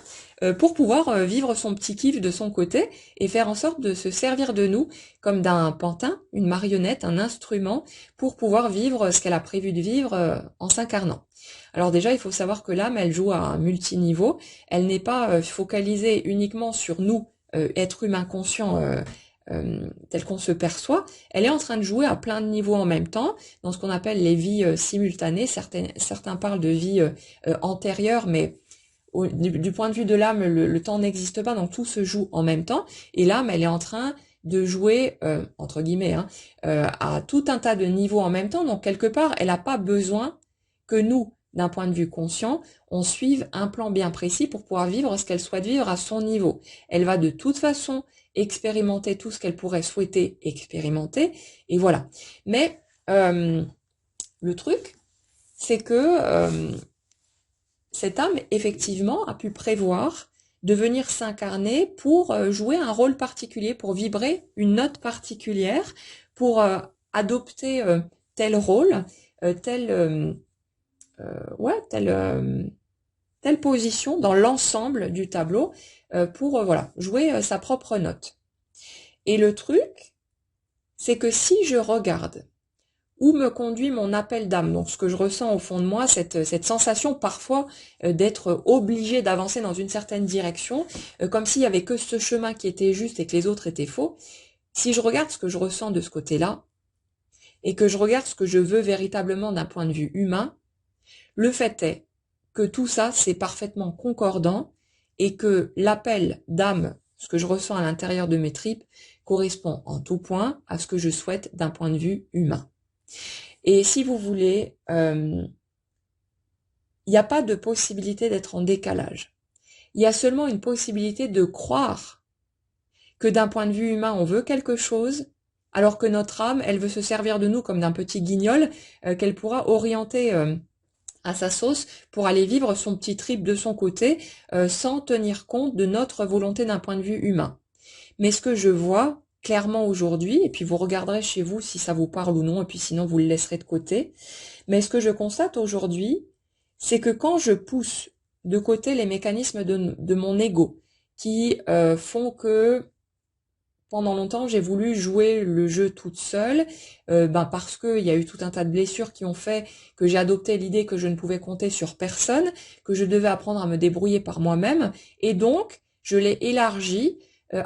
pour pouvoir vivre son petit kiff de son côté et faire en sorte de se servir de nous comme d'un pantin, une marionnette, un instrument pour pouvoir vivre ce qu'elle a prévu de vivre en s'incarnant. Alors déjà, il faut savoir que l'âme, elle joue à un multiniveau, elle n'est pas focalisée uniquement sur nous, êtres humains conscients tel qu'on se perçoit, elle est en train de jouer à plein de niveaux en même temps, dans ce qu'on appelle les vies simultanées. Certains parlent de vies antérieures, mais du point de vue de l'âme, le temps n'existe pas, donc tout se joue en même temps. Et l'âme, elle est en train de jouer, entre guillemets, hein, à tout un tas de niveaux en même temps. Donc quelque part, elle n'a pas besoin que nous, d'un point de vue conscient, on suive un plan bien précis pour pouvoir vivre ce qu'elle souhaite vivre à son niveau. Elle va de toute façon expérimenter tout ce qu'elle pourrait souhaiter expérimenter, et voilà. Mais le truc, c'est que cette âme, effectivement, a pu prévoir de venir s'incarner pour jouer un rôle particulier, pour vibrer une note particulière, pour adopter tel rôle, telle position dans l'ensemble du tableau, pour voilà, jouer sa propre note. Et le truc, c'est que si je regarde où me conduit mon appel d'âme, donc ce que je ressens au fond de moi, cette sensation parfois d'être obligé d'avancer dans une certaine direction, comme s'il y avait que ce chemin qui était juste et que les autres étaient faux. Si je regarde ce que je ressens de ce côté-là, et que je regarde ce que je veux véritablement d'un point de vue humain, le fait est que tout ça, c'est parfaitement concordant, et que l'appel d'âme, ce que je ressens à l'intérieur de mes tripes, correspond en tout point à ce que je souhaite d'un point de vue humain. Et si vous voulez, il n'y a pas de possibilité d'être en décalage. Il y a seulement une possibilité de croire que d'un point de vue humain, on veut quelque chose, alors que notre âme, elle veut se servir de nous comme d'un petit guignol qu'elle pourra orienter à sa sauce pour aller vivre son petit trip de son côté sans tenir compte de notre volonté d'un point de vue humain. Mais ce que je vois clairement aujourd'hui, et puis vous regarderez chez vous si ça vous parle ou non, et puis sinon vous le laisserez de côté, mais ce que je constate aujourd'hui, c'est que quand je pousse de côté les mécanismes de mon ego, qui font que pendant longtemps j'ai voulu jouer le jeu toute seule, parce qu'il y a eu tout un tas de blessures qui ont fait que j'ai adopté l'idée que je ne pouvais compter sur personne, que je devais apprendre à me débrouiller par moi-même, et donc je l'ai élargi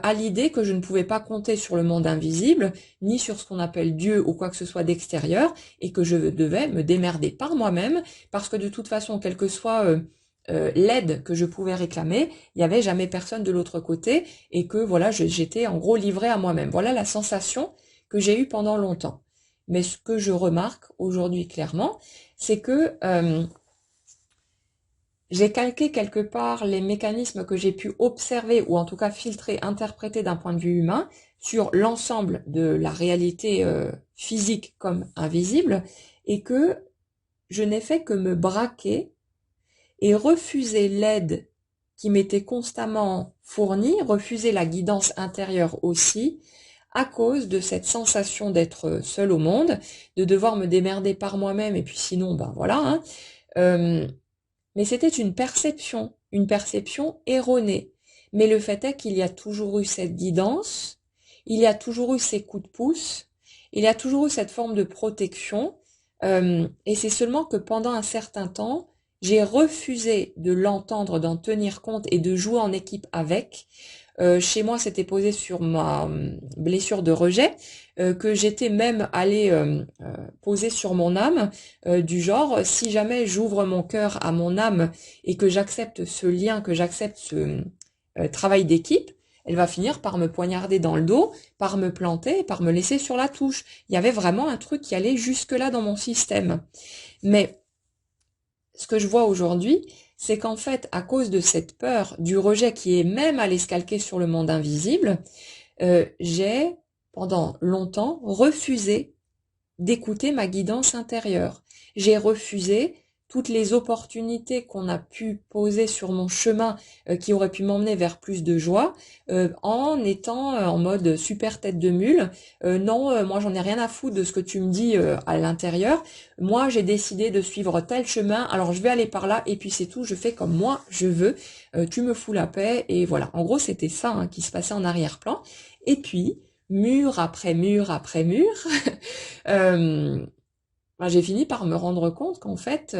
à l'idée que je ne pouvais pas compter sur le monde invisible, ni sur ce qu'on appelle Dieu ou quoi que ce soit d'extérieur, et que je devais me démerder par moi-même, parce que de toute façon, quelle que soit l'aide que je pouvais réclamer, il n'y avait jamais personne de l'autre côté, et que voilà, j'étais en gros livrée à moi-même. Voilà la sensation que j'ai eue pendant longtemps. Mais ce que je remarque aujourd'hui clairement, c'est que j'ai calqué quelque part les mécanismes que j'ai pu observer, ou en tout cas filtrer, interpréter d'un point de vue humain, sur l'ensemble de la réalité physique comme invisible, et que je n'ai fait que me braquer et refuser l'aide qui m'était constamment fournie, refuser la guidance intérieure aussi, à cause de cette sensation d'être seule au monde, de devoir me démerder par moi-même, et puis sinon, ben voilà, hein, mais c'était une perception erronée. Mais le fait est qu'il y a toujours eu cette guidance, il y a toujours eu ces coups de pouce, il y a toujours eu cette forme de protection, et c'est seulement que pendant un certain temps, j'ai refusé de l'entendre, d'en tenir compte et de jouer en équipe avec. Chez moi, c'était posé sur ma blessure de rejet, que j'étais même allée poser sur mon âme, du genre, si jamais j'ouvre mon cœur à mon âme et que j'accepte ce lien, que j'accepte ce travail d'équipe, elle va finir par me poignarder dans le dos, par me planter, par me laisser sur la touche. Il y avait vraiment un truc qui allait jusque-là dans mon système. Mais ce que je vois aujourd'hui, c'est qu'en fait, à cause de cette peur du rejet qui est même allé se calquer sur le monde invisible, j'ai, pendant longtemps, refusé d'écouter ma guidance intérieure. J'ai refusé toutes les opportunités qu'on a pu poser sur mon chemin qui auraient pu m'emmener vers plus de joie, en étant en mode super tête de mule. Non, moi j'en ai rien à foutre de ce que tu me dis à l'intérieur. Moi j'ai décidé de suivre tel chemin, alors je vais aller par là et puis c'est tout, je fais comme moi je veux. Tu me fous la paix et voilà. En gros c'était ça hein, qui se passait en arrière-plan. Et puis mur après mur après mur, j'ai fini par me rendre compte qu'en fait,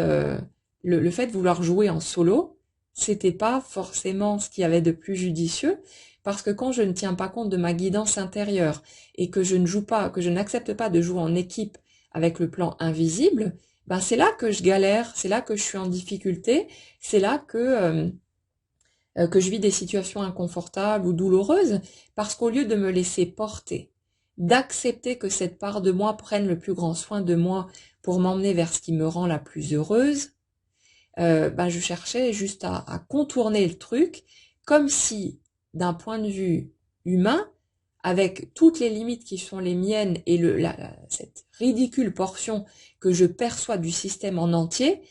le fait de vouloir jouer en solo, c'était pas forcément ce qu'il y avait de plus judicieux, parce que quand je ne tiens pas compte de ma guidance intérieure et que je ne joue pas, que je n'accepte pas de jouer en équipe avec le plan invisible, c'est là que je galère, c'est là que je suis en difficulté, c'est là que que je vis des situations inconfortables ou douloureuses, parce qu'au lieu de me laisser porter, d'accepter que cette part de moi prenne le plus grand soin de moi pour m'emmener vers ce qui me rend la plus heureuse, je cherchais juste à contourner le truc, comme si, d'un point de vue humain, avec toutes les limites qui sont les miennes et cette ridicule portion que je perçois du système en entier,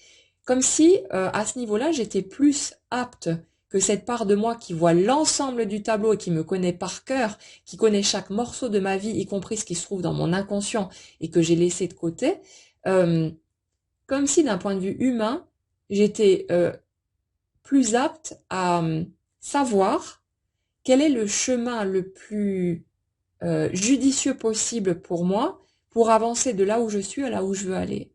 comme si, à ce niveau-là, j'étais plus apte que cette part de moi qui voit l'ensemble du tableau et qui me connaît par cœur, qui connaît chaque morceau de ma vie, y compris ce qui se trouve dans mon inconscient et que j'ai laissé de côté, comme si d'un point de vue humain, j'étais plus apte à savoir quel est le chemin le plus judicieux possible pour moi pour avancer de là où je suis à là où je veux aller.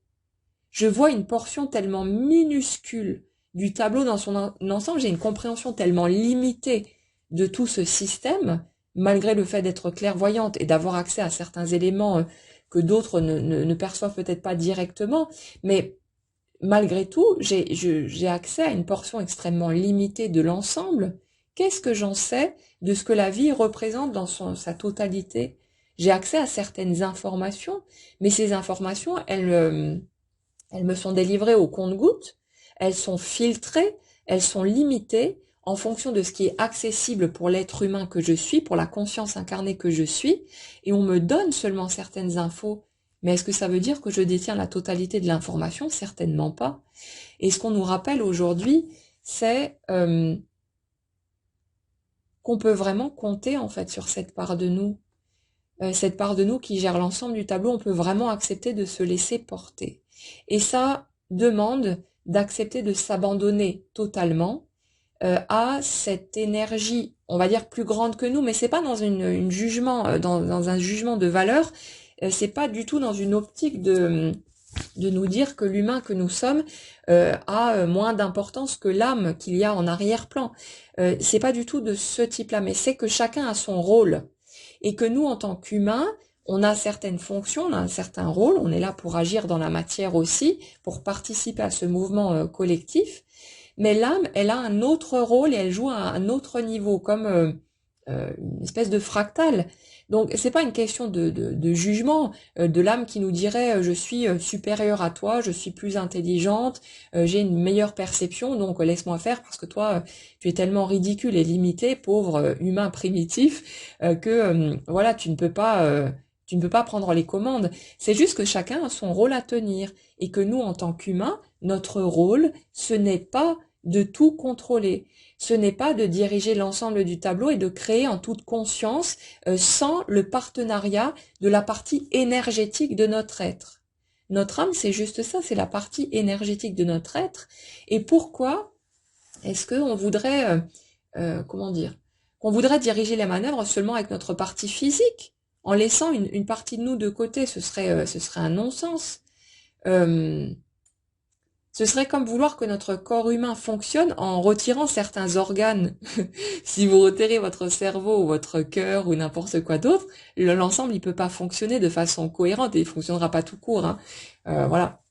Je vois une portion tellement minuscule du tableau dans son ensemble, j'ai une compréhension tellement limitée de tout ce système, malgré le fait d'être clairvoyante et d'avoir accès à certains éléments que d'autres ne perçoivent peut-être pas directement, mais malgré tout, j'ai accès à une portion extrêmement limitée de l'ensemble. Qu'est-ce que j'en sais de ce que la vie représente dans sa totalité? J'ai accès à certaines informations, mais ces informations, elles me sont délivrées au compte-gouttes, elles sont filtrées, elles sont limitées en fonction de ce qui est accessible pour l'être humain que je suis, pour la conscience incarnée que je suis, et on me donne seulement certaines infos. Mais est-ce que ça veut dire que je détiens la totalité de l'information? Certainement pas. Et ce qu'on nous rappelle aujourd'hui, c'est qu'on peut vraiment compter en fait sur cette part de nous. Cette part de nous qui gère l'ensemble du tableau, on peut vraiment accepter de se laisser porter. Et ça demande d'accepter de s'abandonner totalement à cette énergie, on va dire plus grande que nous, mais c'est pas dans une jugement, dans un jugement de valeur. C'est pas du tout dans une optique de nous dire que l'humain que nous sommes a moins d'importance que l'âme qu'il y a en arrière-plan. C'est pas du tout de ce type-là, mais c'est que chacun a son rôle et que nous, en tant qu'humains, on a certaines fonctions, on a un certain rôle, on est là pour agir dans la matière aussi, pour participer à ce mouvement collectif, mais l'âme, elle a un autre rôle et elle joue à un autre niveau, comme une espèce de fractal. Donc c'est pas une question de jugement de l'âme qui nous dirait je suis supérieure à toi, je suis plus intelligente, j'ai une meilleure perception, donc laisse-moi faire parce que toi tu es tellement ridicule et limité, pauvre humain primitif, que voilà tu ne peux pas prendre les commandes. C'est juste que chacun a son rôle à tenir et que nous en tant qu'humains, notre rôle ce n'est pas de tout contrôler. Ce n'est pas de diriger l'ensemble du tableau et de créer en toute conscience sans le partenariat de la partie énergétique de notre être. Notre âme, c'est juste ça, c'est la partie énergétique de notre être. Et pourquoi est-ce qu'on voudrait, qu'on voudrait diriger les manœuvres seulement avec notre partie physique, en laissant une partie de nous de côté? Ce serait un non-sens. Ce serait comme vouloir que notre corps humain fonctionne en retirant certains organes. Si vous retirez votre cerveau ou votre cœur ou n'importe quoi d'autre, l'ensemble il peut pas fonctionner de façon cohérente et il fonctionnera pas tout court. Voilà,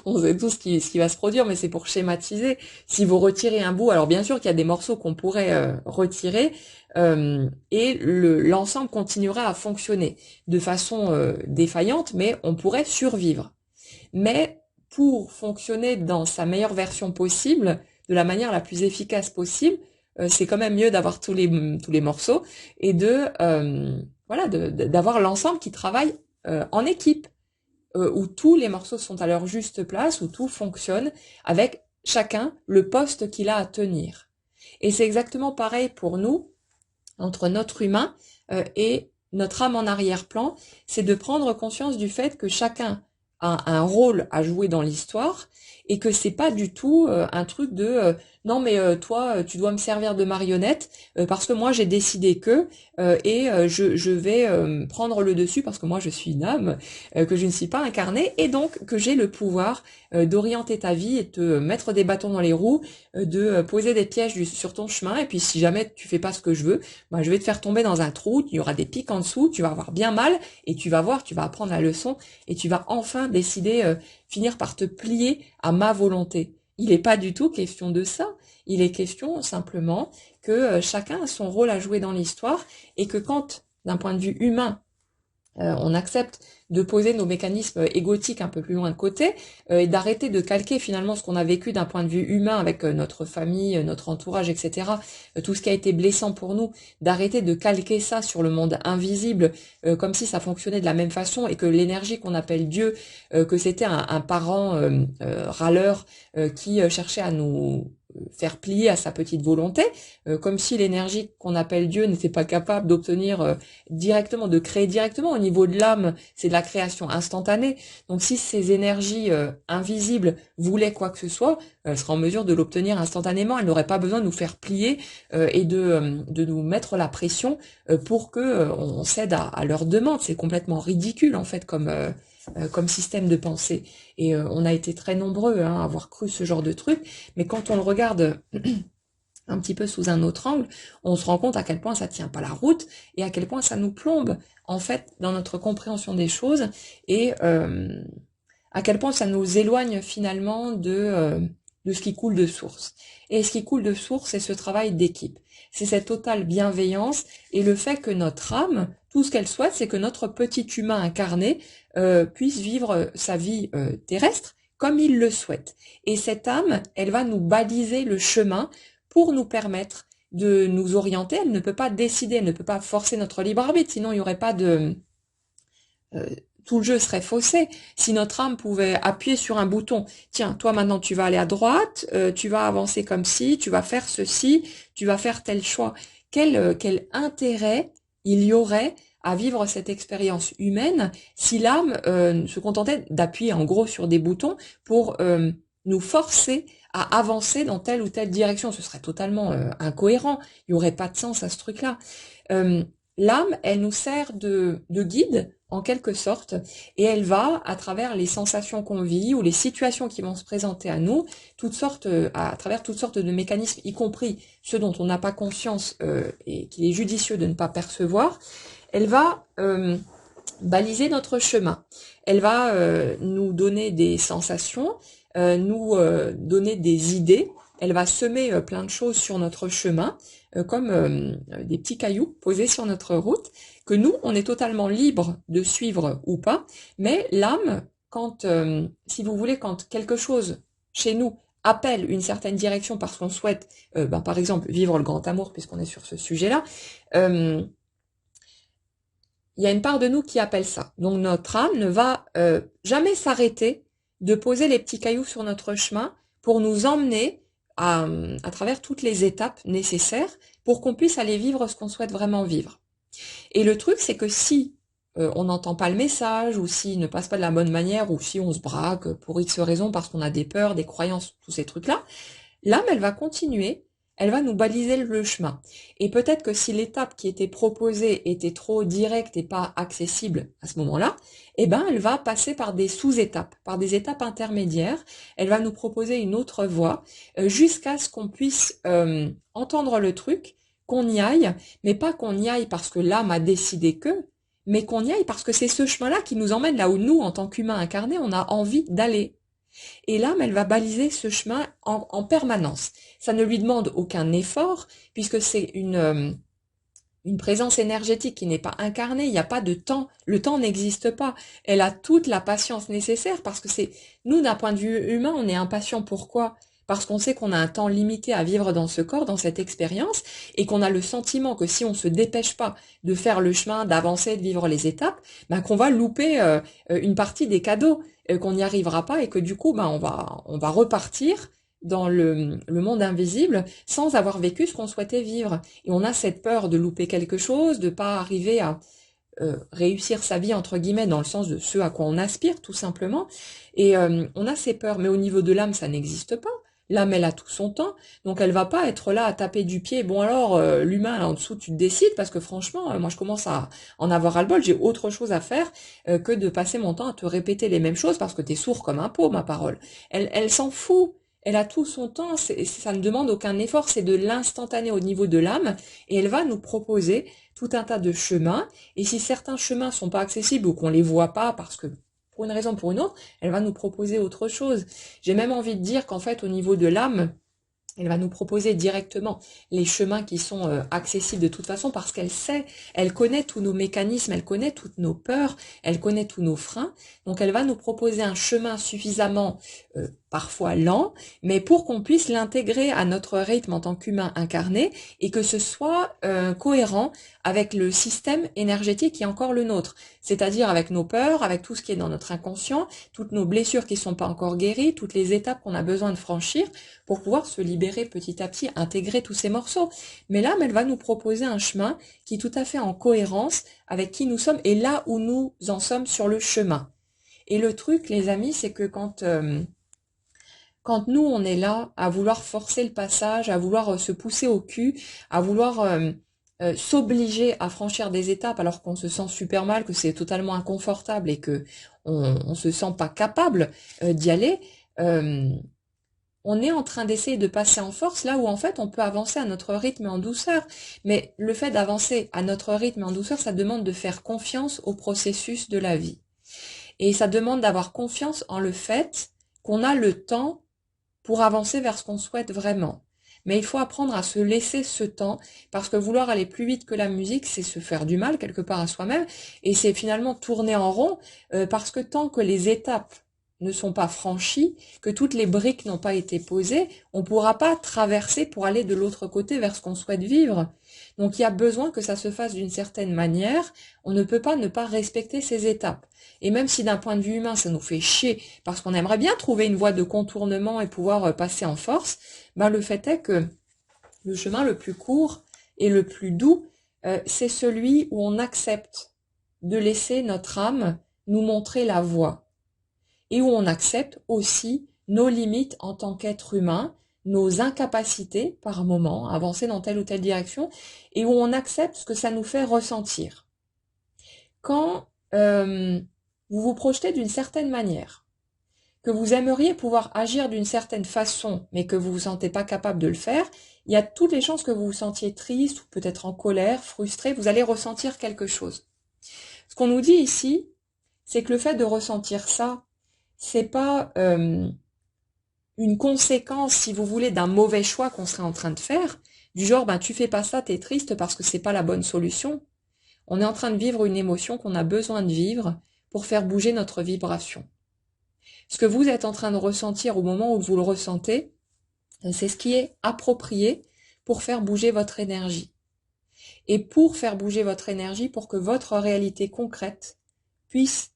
on sait tous ce qui va se produire, mais c'est pour schématiser. Si vous retirez un bout, alors bien sûr qu'il y a des morceaux qu'on pourrait retirer et l'ensemble continuera à fonctionner de façon défaillante, mais on pourrait survivre. Mais pour fonctionner dans sa meilleure version possible, de la manière la plus efficace possible, c'est quand même mieux d'avoir tous les morceaux et d'avoir l'ensemble qui travaille en équipe, où tous les morceaux sont à leur juste place, où tout fonctionne avec chacun le poste qu'il a à tenir. Et c'est exactement pareil pour nous, entre notre humain et notre âme en arrière-plan, c'est de prendre conscience du fait que chacun a un rôle à jouer dans l'histoire et que c'est pas du tout un truc de non mais toi tu dois me servir de marionnette parce que moi j'ai décidé que je vais prendre le dessus parce que moi je suis une âme, que je ne suis pas incarnée et donc que j'ai le pouvoir d'orienter ta vie et te mettre des bâtons dans les roues, de poser des pièges sur ton chemin et puis si jamais tu fais pas ce que je veux, je vais te faire tomber dans un trou, il y aura des pics en dessous, tu vas avoir bien mal et tu vas voir, tu vas apprendre la leçon et tu vas enfin décider finir par te plier à ma volonté. Il n'est pas du tout question de ça. Il est question simplement que chacun a son rôle à jouer dans l'histoire et que quand, d'un point de vue humain, on accepte de poser nos mécanismes égotiques un peu plus loin de côté et d'arrêter de calquer finalement ce qu'on a vécu d'un point de vue humain avec notre famille, notre entourage, etc. Tout ce qui a été blessant pour nous, d'arrêter de calquer ça sur le monde invisible comme si ça fonctionnait de la même façon et que l'énergie qu'on appelle Dieu, que c'était un parent râleur qui cherchait à nous faire plier à sa petite volonté, comme si l'énergie qu'on appelle Dieu n'était pas capable d'obtenir directement, de créer directement. Au niveau de l'âme, c'est de la création instantanée. Donc si ces énergies invisibles voulaient quoi que ce soit, elles seraient en mesure de l'obtenir instantanément. Elles n'auraient pas besoin de nous faire plier et de nous mettre la pression pour que on cède à leurs demandes. C'est complètement ridicule en fait comme système de pensée. Et on a été très nombreux à avoir cru ce genre de truc, mais quand on le regarde un petit peu sous un autre angle, on se rend compte à quel point ça tient pas la route et à quel point ça nous plombe en fait dans notre compréhension des choses et à quel point ça nous éloigne finalement de ce qui coule de source. Et ce qui coule de source, c'est ce travail d'équipe. C'est cette totale bienveillance et le fait que notre âme, tout ce qu'elle souhaite, c'est que notre petit humain incarné puisse vivre sa vie terrestre comme il le souhaite. Et cette âme, elle va nous baliser le chemin pour nous permettre de nous orienter. Elle ne peut pas décider, elle ne peut pas forcer notre libre arbitre, sinon il n'y aurait pas de... tout le jeu serait faussé. Si notre âme pouvait appuyer sur un bouton, tiens, toi maintenant tu vas aller à droite, tu vas avancer comme ci, tu vas faire ceci, tu vas faire tel choix. Quel intérêt il y aurait à vivre cette expérience humaine si l'âme se contentait d'appuyer en gros sur des boutons pour nous forcer à avancer dans telle ou telle direction? Ce serait totalement incohérent, il n'y aurait pas de sens à ce truc-là. L'âme, elle nous sert de guide, en quelque sorte, et elle va, à travers les sensations qu'on vit ou les situations qui vont se présenter à nous, à travers toutes sortes de mécanismes, y compris ceux dont on n'a pas conscience et qu'il est judicieux de ne pas percevoir, elle va baliser notre chemin. Elle va nous donner des sensations, nous donner des idées. Elle va semer plein de choses sur notre chemin, comme des petits cailloux posés sur notre route, que nous, on est totalement libre de suivre ou pas, mais l'âme, quand, si vous voulez, quand quelque chose chez nous appelle une certaine direction parce qu'on souhaite, par exemple, vivre le grand amour, puisqu'on est sur ce sujet-là, il y a une part de nous qui appelle ça. Donc notre âme ne va jamais s'arrêter de poser les petits cailloux sur notre chemin pour nous emmener à travers toutes les étapes nécessaires pour qu'on puisse aller vivre ce qu'on souhaite vraiment vivre. Et le truc, c'est que si on n'entend pas le message, ou s'il ne passe pas de la bonne manière, ou si on se braque pour X raisons parce qu'on a des peurs, des croyances, tous ces trucs-là, l'âme, elle va continuer, elle va nous baliser le chemin. Et peut-être que si l'étape qui était proposée était trop directe et pas accessible à ce moment-là, eh ben, elle va passer par des sous-étapes, par des étapes intermédiaires. Elle va nous proposer une autre voie jusqu'à ce qu'on puisse entendre le truc, qu'on y aille, mais pas qu'on y aille parce que l'âme a décidé que, mais qu'on y aille parce que c'est ce chemin-là qui nous emmène là où nous, en tant qu'humains incarnés, on a envie d'aller. Et l'âme, elle va baliser ce chemin en permanence. Ça ne lui demande aucun effort, puisque c'est une présence énergétique qui n'est pas incarnée, il n'y a pas de temps, le temps n'existe pas. Elle a toute la patience nécessaire, parce que nous, d'un point de vue humain, on est impatient. Pourquoi ? Parce qu'on sait qu'on a un temps limité à vivre dans ce corps, dans cette expérience, et qu'on a le sentiment que si on se dépêche pas de faire le chemin, d'avancer, de vivre les étapes, qu'on va louper une partie des cadeaux, qu'on n'y arrivera pas, et que du coup, on va repartir dans le monde invisible sans avoir vécu ce qu'on souhaitait vivre. Et on a cette peur de louper quelque chose, de pas arriver à réussir sa vie, entre guillemets, dans le sens de ce à quoi on aspire, tout simplement. Et on a ces peurs, mais au niveau de l'âme, ça n'existe pas. L'âme, elle a tout son temps, donc elle va pas être là à taper du pied. Bon alors, l'humain là en dessous, tu te décides, parce que franchement, moi je commence à en avoir ras-le-bol, j'ai autre chose à faire que de passer mon temps à te répéter les mêmes choses, parce que t'es sourd comme un pot, ma parole. Elle s'en fout, elle a tout son temps, ça ne demande aucun effort, c'est de l'instantané au niveau de l'âme, et elle va nous proposer tout un tas de chemins, et si certains chemins sont pas accessibles ou qu'on les voit pas, parce que pour une raison ou pour une autre, elle va nous proposer autre chose. J'ai même envie de dire qu'en fait, au niveau de l'âme, Elle va nous proposer directement les chemins qui sont accessibles de toute façon parce qu'elle sait, elle connaît tous nos mécanismes, elle connaît toutes nos peurs, elle connaît tous nos freins. Donc elle va nous proposer un chemin suffisamment parfois lent, mais pour qu'on puisse l'intégrer à notre rythme en tant qu'humain incarné et que ce soit cohérent avec le système énergétique qui est encore le nôtre, c'est-à-dire avec nos peurs, avec tout ce qui est dans notre inconscient, toutes nos blessures qui ne sont pas encore guéries, toutes les étapes qu'on a besoin de franchir pour pouvoir se libérer petit à petit, intégrer tous ces morceaux. Mais là, elle va nous proposer un chemin qui est tout à fait en cohérence avec qui nous sommes et là où nous en sommes sur le chemin. Et le truc, les amis, c'est que quand nous, on est là à vouloir forcer le passage, à vouloir se pousser au cul, à vouloir s'obliger à franchir des étapes alors qu'on se sent super mal, que c'est totalement inconfortable et que on se sent pas capable d'y aller, on est en train d'essayer de passer en force là où en fait on peut avancer à notre rythme et en douceur. Mais le fait d'avancer à notre rythme et en douceur, ça demande de faire confiance au processus de la vie. Et ça demande d'avoir confiance en le fait qu'on a le temps pour avancer vers ce qu'on souhaite vraiment. Mais il faut apprendre à se laisser ce temps, parce que vouloir aller plus vite que la musique, c'est se faire du mal quelque part à soi-même, et c'est finalement tourner en rond, parce que tant que les étapes ne sont pas franchies, que toutes les briques n'ont pas été posées, on ne pourra pas traverser pour aller de l'autre côté vers ce qu'on souhaite vivre. Donc il y a besoin que ça se fasse d'une certaine manière, on ne peut pas ne pas respecter ces étapes. Et même si d'un point de vue humain, ça nous fait chier, parce qu'on aimerait bien trouver une voie de contournement et pouvoir passer en force, ben le fait est que le chemin le plus court et le plus doux, c'est celui où on accepte de laisser notre âme nous montrer la voie. Et où on accepte aussi nos limites en tant qu'être humain, nos incapacités par moment à avancer dans telle ou telle direction, et où on accepte ce que ça nous fait ressentir. Quand vous vous projetez d'une certaine manière, que vous aimeriez pouvoir agir d'une certaine façon, mais que vous vous sentez pas capable de le faire, il y a toutes les chances que vous vous sentiez triste, ou peut-être en colère, frustré, vous allez ressentir quelque chose. Ce qu'on nous dit ici, c'est que le fait de ressentir ça, c'est pas une conséquence, si vous voulez, d'un mauvais choix qu'on serait en train de faire, du genre, ben tu fais pas ça, t'es triste parce que c'est pas la bonne solution. On est en train de vivre une émotion qu'on a besoin de vivre pour faire bouger notre vibration. Ce que vous êtes en train de ressentir au moment où vous le ressentez, c'est ce qui est approprié pour faire bouger votre énergie. Et pour faire bouger votre énergie, pour que votre réalité concrète puisse,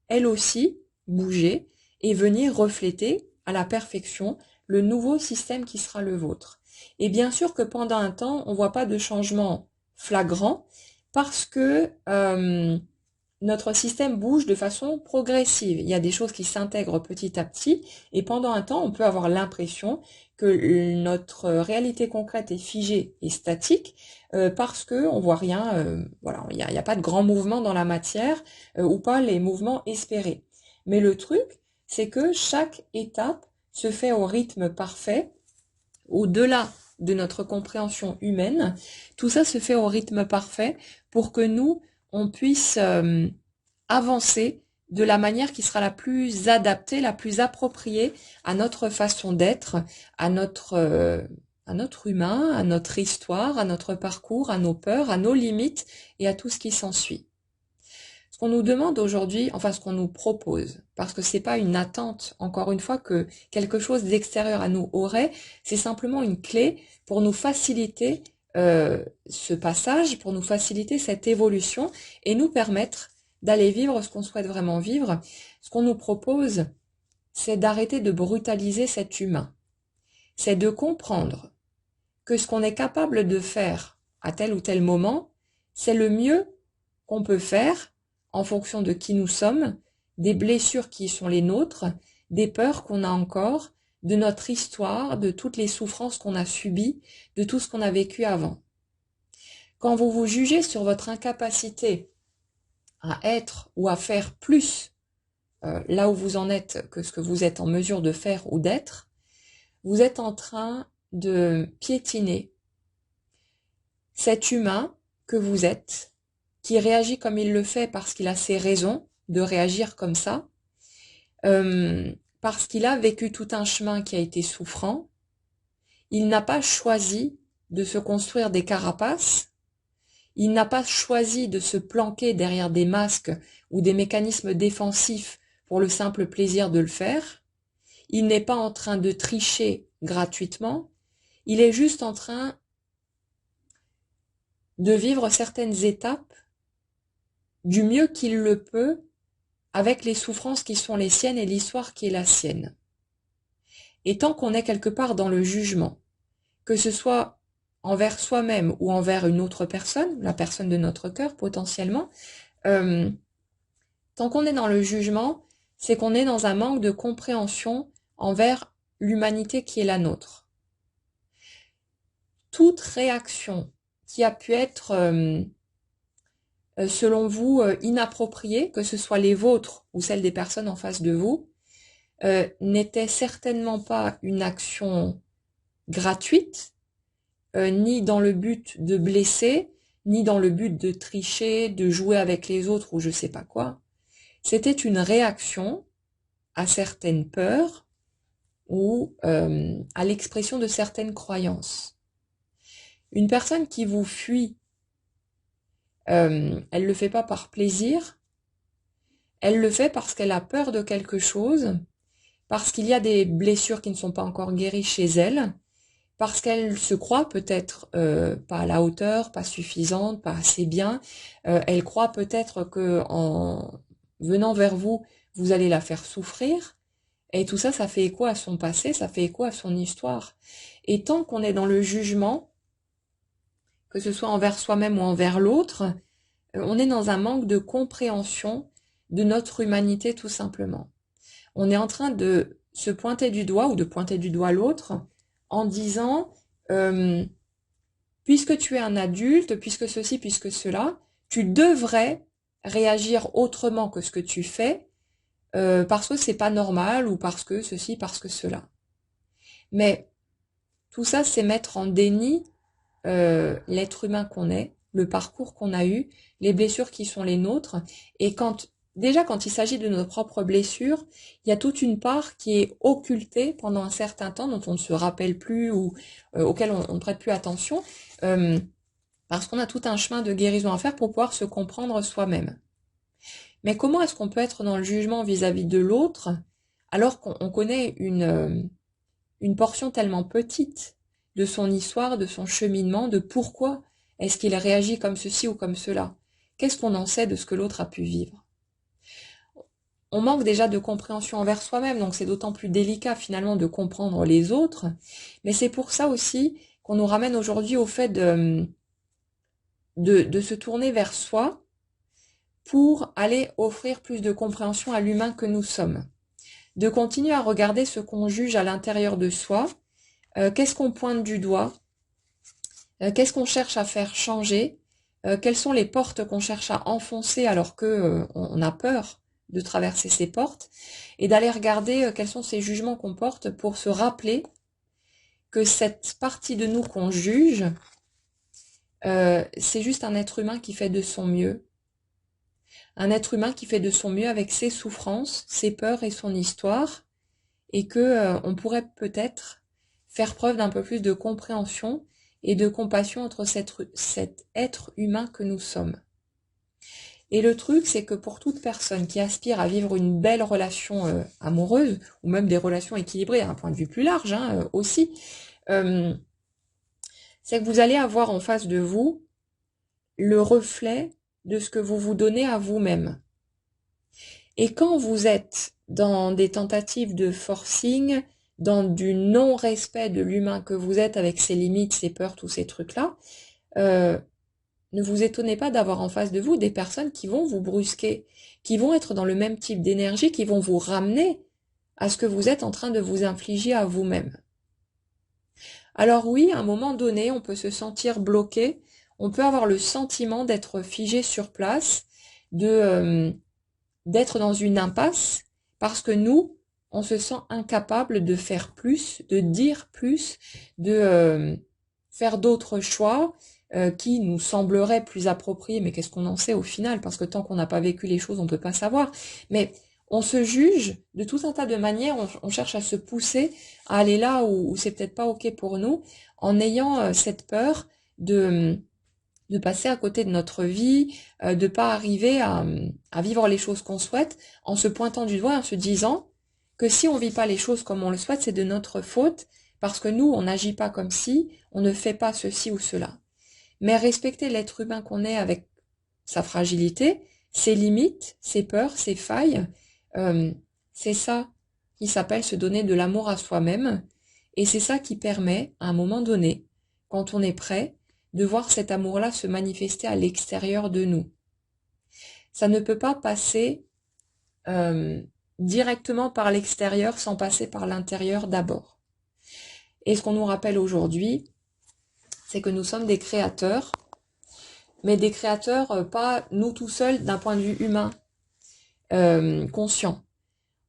elle aussi, bouger et venir refléter à la perfection le nouveau système qui sera le vôtre. Et bien sûr que pendant un temps, on ne voit pas de changement flagrant parce que notre système bouge de façon progressive. Il y a des choses qui s'intègrent petit à petit et pendant un temps, on peut avoir l'impression que notre réalité concrète est figée et statique parce que on voit rien, voilà, il y a pas de grand mouvement dans la matière ou pas les mouvements espérés. Mais le truc, c'est que chaque étape se fait au rythme parfait, au-delà de notre compréhension humaine. Tout ça se fait au rythme parfait pour que nous, on puisse avancer de la manière qui sera la plus adaptée, la plus appropriée à notre façon d'être, à notre humain, à notre histoire, à notre parcours, à nos peurs, à nos limites et à tout ce qui s'ensuit. Ce qu'on nous demande aujourd'hui, enfin ce qu'on nous propose, parce que c'est pas une attente, encore une fois, que quelque chose d'extérieur à nous aurait, c'est simplement une clé pour nous faciliter ce passage, pour nous faciliter cette évolution et nous permettre d'aller vivre ce qu'on souhaite vraiment vivre. Ce qu'on nous propose, c'est d'arrêter de brutaliser cet humain. C'est de comprendre que ce qu'on est capable de faire à tel ou tel moment, c'est le mieux qu'on peut faire en fonction de qui nous sommes, des blessures qui sont les nôtres, des peurs qu'on a encore, de notre histoire, de toutes les souffrances qu'on a subies, de tout ce qu'on a vécu avant. Quand vous vous jugez sur votre incapacité à être ou à faire plus là où vous en êtes que ce que vous êtes en mesure de faire ou d'être, vous êtes en train de piétiner cet humain que vous êtes, qui réagit comme il le fait parce qu'il a ses raisons de réagir comme ça, parce qu'il a vécu tout un chemin qui a été souffrant. il n'a pas choisi de se construire des carapaces, il n'a pas choisi de se planquer derrière des masques ou des mécanismes défensifs pour le simple plaisir de le faire. Il n'est pas en train de tricher gratuitement, il est juste en train de vivre certaines étapes du mieux qu'il le peut avec les souffrances qui sont les siennes et l'histoire qui est la sienne. Et tant qu'on est quelque part dans le jugement, que ce soit envers soi-même ou envers une autre personne, la personne de notre cœur potentiellement, tant qu'on est dans le jugement, c'est qu'on est dans un manque de compréhension envers l'humanité qui est la nôtre. Toute réaction qui a pu être, selon vous, inappropriée, que ce soit les vôtres ou celles des personnes en face de vous, n'était certainement pas une action gratuite, ni dans le but de blesser, ni dans le but de tricher, de jouer avec les autres ou je sais pas quoi. C'était une réaction à certaines peurs ou à l'expression de certaines croyances. Une personne qui vous fuit, elle le fait pas par plaisir, elle le fait parce qu'elle a peur de quelque chose, parce qu'il y a des blessures qui ne sont pas encore guéries chez elle, parce qu'elle se croit peut-être pas à la hauteur, pas suffisante, pas assez bien. Elle croit peut-être que en venant vers vous, vous allez la faire souffrir. Et tout ça, ça fait écho à son passé, ça fait écho à son histoire. Et tant qu'on est dans le jugement, que ce soit envers soi-même ou envers l'autre, on est dans un manque de compréhension de notre humanité tout simplement. On est en train de se pointer du doigt ou de pointer du doigt l'autre en disant puisque tu es un adulte, puisque ceci, puisque cela, tu devrais réagir autrement que ce que tu fais parce que c'est pas normal ou parce que ceci, parce que cela. Mais tout ça, c'est mettre en déni l'être humain qu'on est, le parcours qu'on a eu, les blessures qui sont les nôtres. Et quand il s'agit de nos propres blessures, il y a toute une part qui est occultée pendant un certain temps, dont on ne se rappelle plus ou auquel on ne prête plus attention, parce qu'on a tout un chemin de guérison à faire pour pouvoir se comprendre soi-même. Mais comment est-ce qu'on peut être dans le jugement vis-à-vis de l'autre alors qu'on connaît une portion tellement petite de son histoire, de son cheminement, de pourquoi est-ce qu'il réagit comme ceci ou comme cela? Qu'est-ce qu'on en sait de ce que l'autre a pu vivre? On manque déjà de compréhension envers soi-même, donc c'est d'autant plus délicat finalement de comprendre les autres, mais c'est pour ça aussi qu'on nous ramène aujourd'hui au fait de se tourner vers soi pour aller offrir plus de compréhension à l'humain que nous sommes. De continuer à regarder ce qu'on juge à l'intérieur de soi, qu'est-ce qu'on pointe du doigt, qu'est-ce qu'on cherche à faire changer, quelles sont les portes qu'on cherche à enfoncer alors que on a peur de traverser ces portes, et d'aller regarder quels sont ces jugements qu'on porte pour se rappeler que cette partie de nous qu'on juge, c'est juste un être humain qui fait de son mieux. Un être humain qui fait de son mieux avec ses souffrances, ses peurs et son histoire, et que on pourrait peut-être faire preuve d'un peu plus de compréhension et de compassion entre cet être humain que nous sommes. Et le truc, c'est que pour toute personne qui aspire à vivre une belle relation amoureuse, ou même des relations équilibrées à un point de vue plus large aussi, c'est que vous allez avoir en face de vous le reflet de ce que vous vous donnez à vous-même. Et quand vous êtes dans des tentatives de forcing, dans du non-respect de l'humain que vous êtes avec ses limites, ses peurs, tous ces trucs-là, ne vous étonnez pas d'avoir en face de vous des personnes qui vont vous brusquer, qui vont être dans le même type d'énergie, qui vont vous ramener à ce que vous êtes en train de vous infliger à vous-même. Alors oui, à un moment donné, on peut se sentir bloqué, on peut avoir le sentiment d'être figé sur place, d'être dans une impasse, parce que nous, on se sent incapable de faire plus, de dire plus, de faire d'autres choix qui nous sembleraient plus appropriés. Mais qu'est-ce qu'on en sait au final? Parce que tant qu'on n'a pas vécu les choses, on ne peut pas savoir. Mais On se juge de tout un tas de manières, on cherche à se pousser à aller là où c'est peut-être pas ok pour nous, en ayant cette peur de passer à côté de notre vie, de pas arriver à vivre les choses qu'on souhaite, en se pointant du doigt, en se disant que si on vit pas les choses comme on le souhaite, c'est de notre faute, parce que nous, on n'agit pas comme si, on ne fait pas ceci ou cela. Mais respecter l'être humain qu'on est avec sa fragilité, ses limites, ses peurs, ses failles, c'est ça qui s'appelle se donner de l'amour à soi-même, et c'est ça qui permet, à un moment donné, quand on est prêt, de voir cet amour-là se manifester à l'extérieur de nous. Ça ne peut pas passer directement par l'extérieur sans passer par l'intérieur d'abord. Et ce qu'on nous rappelle aujourd'hui, c'est que nous sommes des créateurs, mais des créateurs pas nous tout seuls d'un point de vue humain, conscient.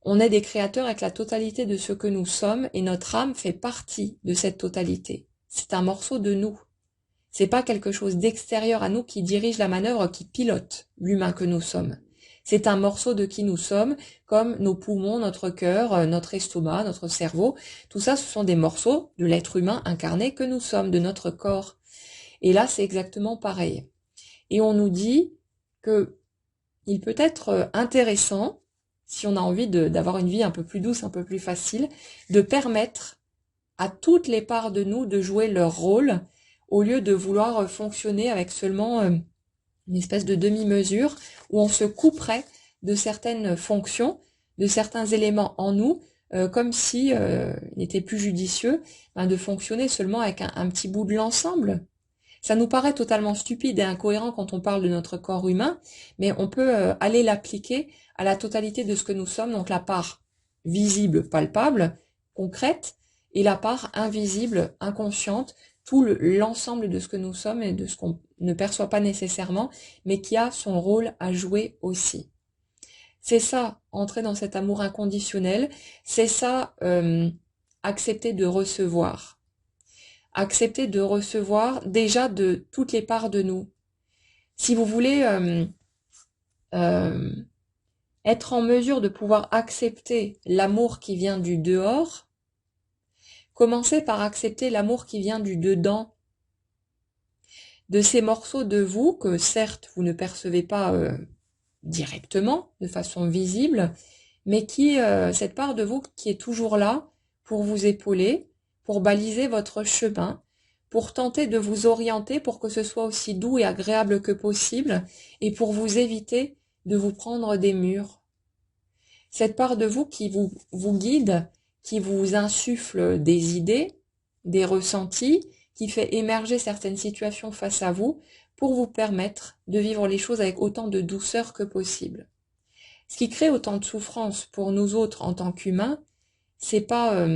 On est des créateurs avec la totalité de ce que nous sommes et notre âme fait partie de cette totalité. C'est un morceau de nous. C'est pas quelque chose d'extérieur à nous qui dirige la manœuvre, qui pilote l'humain que nous sommes. C'est un morceau de qui nous sommes, comme nos poumons, notre cœur, notre estomac, notre cerveau. Tout ça, ce sont des morceaux de l'être humain incarné que nous sommes, de notre corps. Et là, c'est exactement pareil. Et on nous dit que il peut être intéressant, si on a envie d'avoir une vie un peu plus douce, un peu plus facile, de permettre à toutes les parts de nous de jouer leur rôle, au lieu de vouloir fonctionner avec seulement une espèce de demi-mesure, où on se couperait de certaines fonctions, de certains éléments en nous, comme si il était plus judicieux de fonctionner seulement avec un petit bout de l'ensemble. Ça nous paraît totalement stupide et incohérent quand on parle de notre corps humain, mais on peut aller l'appliquer à la totalité de ce que nous sommes, donc la part visible, palpable, concrète, et la part invisible, inconsciente, tout l'ensemble de ce que nous sommes et de ce qu'on ne perçoit pas nécessairement, mais qui a son rôle à jouer aussi. C'est ça, entrer dans cet amour inconditionnel, c'est ça, accepter de recevoir. Accepter de recevoir déjà de toutes les parts de nous. Si vous voulez être en mesure de pouvoir accepter l'amour qui vient du dehors, commencez par accepter l'amour qui vient du dedans, de ces morceaux de vous que certes vous ne percevez pas directement, de façon visible, mais qui cette part de vous qui est toujours là pour vous épauler, pour baliser votre chemin, pour tenter de vous orienter pour que ce soit aussi doux et agréable que possible, et pour vous éviter de vous prendre des murs. Cette part de vous qui vous guide, qui vous insuffle des idées, des ressentis, qui fait émerger certaines situations face à vous, pour vous permettre de vivre les choses avec autant de douceur que possible. Ce qui crée autant de souffrance pour nous autres en tant qu'humains, c'est pas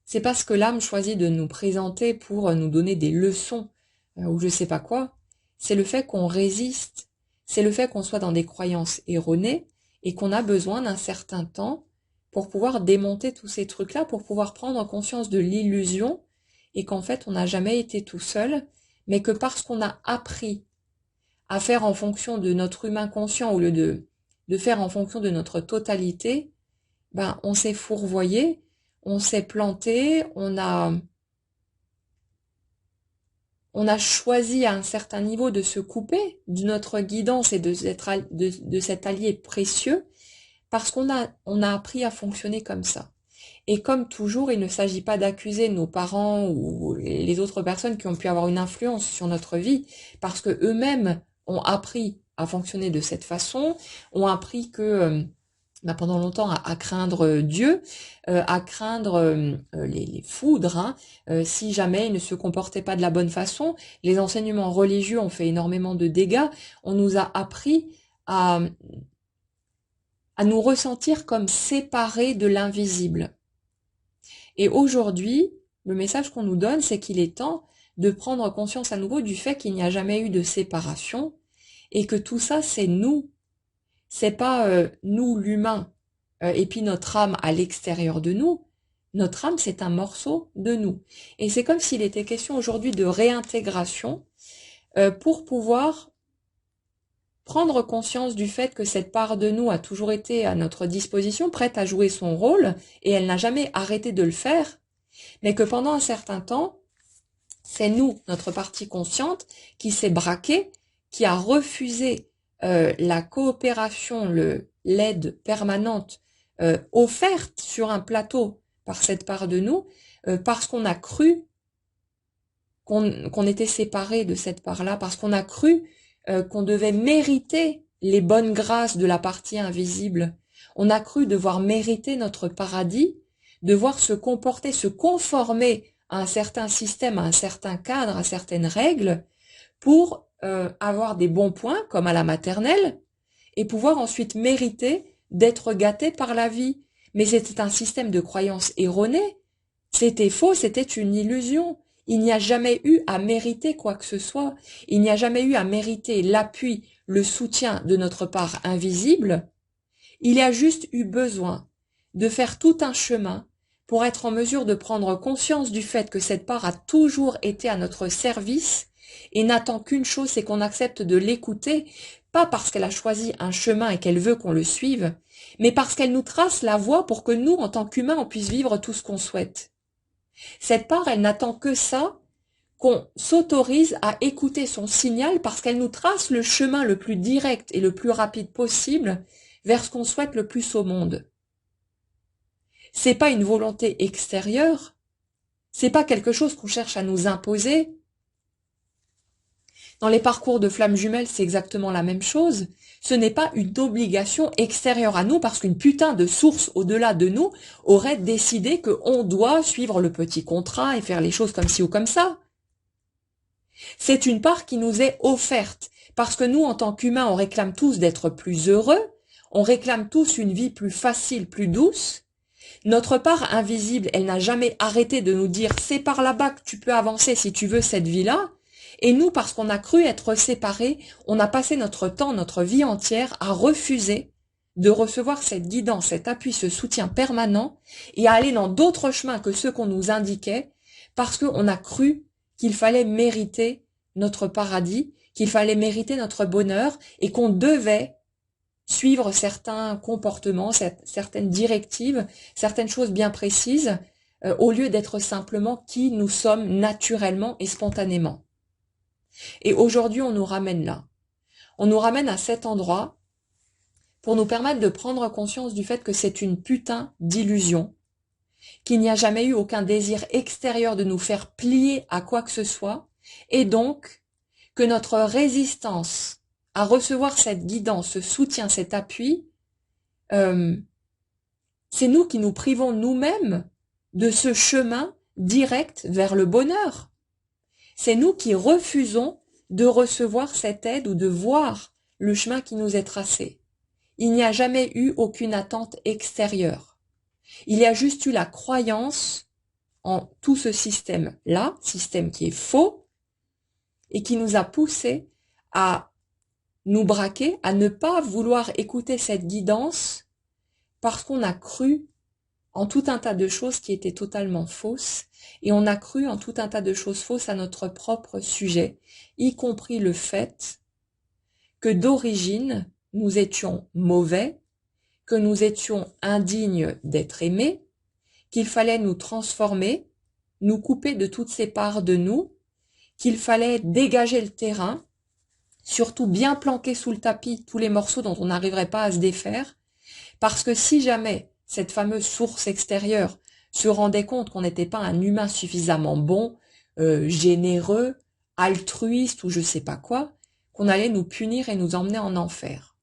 ce que l'âme choisit de nous présenter pour nous donner des leçons ou je sais pas quoi. C'est le fait qu'on résiste, c'est le fait qu'on soit dans des croyances erronées et qu'on a besoin d'un certain temps pour pouvoir démonter tous ces trucs-là, pour pouvoir prendre conscience de l'illusion et qu'en fait on n'a jamais été tout seul, mais que parce qu'on a appris à faire en fonction de notre humain conscient au lieu de faire en fonction de notre totalité, ben on s'est fourvoyé, on s'est planté, on a choisi à un certain niveau de se couper de notre guidance et de cet allié précieux parce qu'on a appris à fonctionner comme ça. Et comme toujours, il ne s'agit pas d'accuser nos parents ou les autres personnes qui ont pu avoir une influence sur notre vie parce que eux-mêmes ont appris à fonctionner de cette façon, ont appris que pendant longtemps à craindre Dieu, à craindre les foudres, hein, si jamais ils ne se comportaient pas de la bonne façon. Les enseignements religieux ont fait énormément de dégâts. On nous a appris à nous ressentir comme séparés de l'invisible. Et aujourd'hui, le message qu'on nous donne, c'est qu'il est temps de prendre conscience à nouveau du fait qu'il n'y a jamais eu de séparation et que tout ça, c'est nous. C'est pas nous l'humain et puis notre âme à l'extérieur de nous. Notre âme, c'est un morceau de nous. Et c'est comme s'il était question aujourd'hui de réintégration pour pouvoir prendre conscience du fait que cette part de nous a toujours été à notre disposition, prête à jouer son rôle, et elle n'a jamais arrêté de le faire, mais que pendant un certain temps, c'est nous, notre partie consciente, qui s'est braquée, qui a refusé la coopération, l'aide permanente offerte sur un plateau par cette part de nous, parce qu'on a cru qu'on était séparés de cette part-là, parce qu'on a cru qu'on devait mériter les bonnes grâces de la partie invisible. On a cru devoir mériter notre paradis, devoir se comporter, se conformer à un certain système, à un certain cadre, à certaines règles, pour avoir des bons points, comme à la maternelle, et pouvoir ensuite mériter d'être gâté par la vie. Mais c'était un système de croyance erroné, c'était faux, c'était une illusion. Il n'y a jamais eu à mériter quoi que ce soit. Il n'y a jamais eu à mériter l'appui, le soutien de notre part invisible. Il y a juste eu besoin de faire tout un chemin pour être en mesure de prendre conscience du fait que cette part a toujours été à notre service et n'attend qu'une chose, c'est qu'on accepte de l'écouter, pas parce qu'elle a choisi un chemin et qu'elle veut qu'on le suive, mais parce qu'elle nous trace la voie pour que nous, en tant qu'humains, on puisse vivre tout ce qu'on souhaite. Cette part, elle n'attend que ça, qu'on s'autorise à écouter son signal parce qu'elle nous trace le chemin le plus direct et le plus rapide possible vers ce qu'on souhaite le plus au monde. C'est pas une volonté extérieure, c'est pas quelque chose qu'on cherche à nous imposer. Dans les parcours de flammes jumelles, c'est exactement la même chose. Ce n'est pas une obligation extérieure à nous parce qu'une putain de source au-delà de nous aurait décidé qu'on doit suivre le petit contrat et faire les choses comme ci ou comme ça. C'est une part qui nous est offerte parce que nous, en tant qu'humains, on réclame tous d'être plus heureux, on réclame tous une vie plus facile, plus douce. Notre part invisible, elle n'a jamais arrêté de nous dire « c'est par là-bas que tu peux avancer si tu veux cette vie-là ». Et nous, parce qu'on a cru être séparés, on a passé notre temps, notre vie entière à refuser de recevoir cette guidance, cet appui, ce soutien permanent et à aller dans d'autres chemins que ceux qu'on nous indiquait parce qu'on a cru qu'il fallait mériter notre paradis, qu'il fallait mériter notre bonheur et qu'on devait suivre certains comportements, certaines directives, certaines choses bien précises au lieu d'être simplement qui nous sommes naturellement et spontanément. Et aujourd'hui, on nous ramène là. On nous ramène à cet endroit pour nous permettre de prendre conscience du fait que c'est une putain d'illusion, qu'il n'y a jamais eu aucun désir extérieur de nous faire plier à quoi que ce soit, et donc que notre résistance à recevoir cette guidance, ce soutien, cet appui, c'est nous qui nous privons nous-mêmes de ce chemin direct vers le bonheur. C'est nous qui refusons de recevoir cette aide ou de voir le chemin qui nous est tracé. Il n'y a jamais eu aucune attente extérieure. Il y a juste eu la croyance en tout ce système-là, système qui est faux, et qui nous a poussés à nous braquer, à ne pas vouloir écouter cette guidance parce qu'on a cru en tout un tas de choses qui étaient totalement fausses, et on a cru en tout un tas de choses fausses à notre propre sujet, y compris le fait que d'origine, nous étions mauvais, que nous étions indignes d'être aimés, qu'il fallait nous transformer, nous couper de toutes ces parts de nous, qu'il fallait dégager le terrain, surtout bien planquer sous le tapis tous les morceaux dont on n'arriverait pas à se défaire, parce que si jamais cette fameuse source extérieure se rendait compte qu'on n'était pas un humain suffisamment bon, généreux, altruiste ou je sais pas quoi, qu'on allait nous punir et nous emmener en enfer.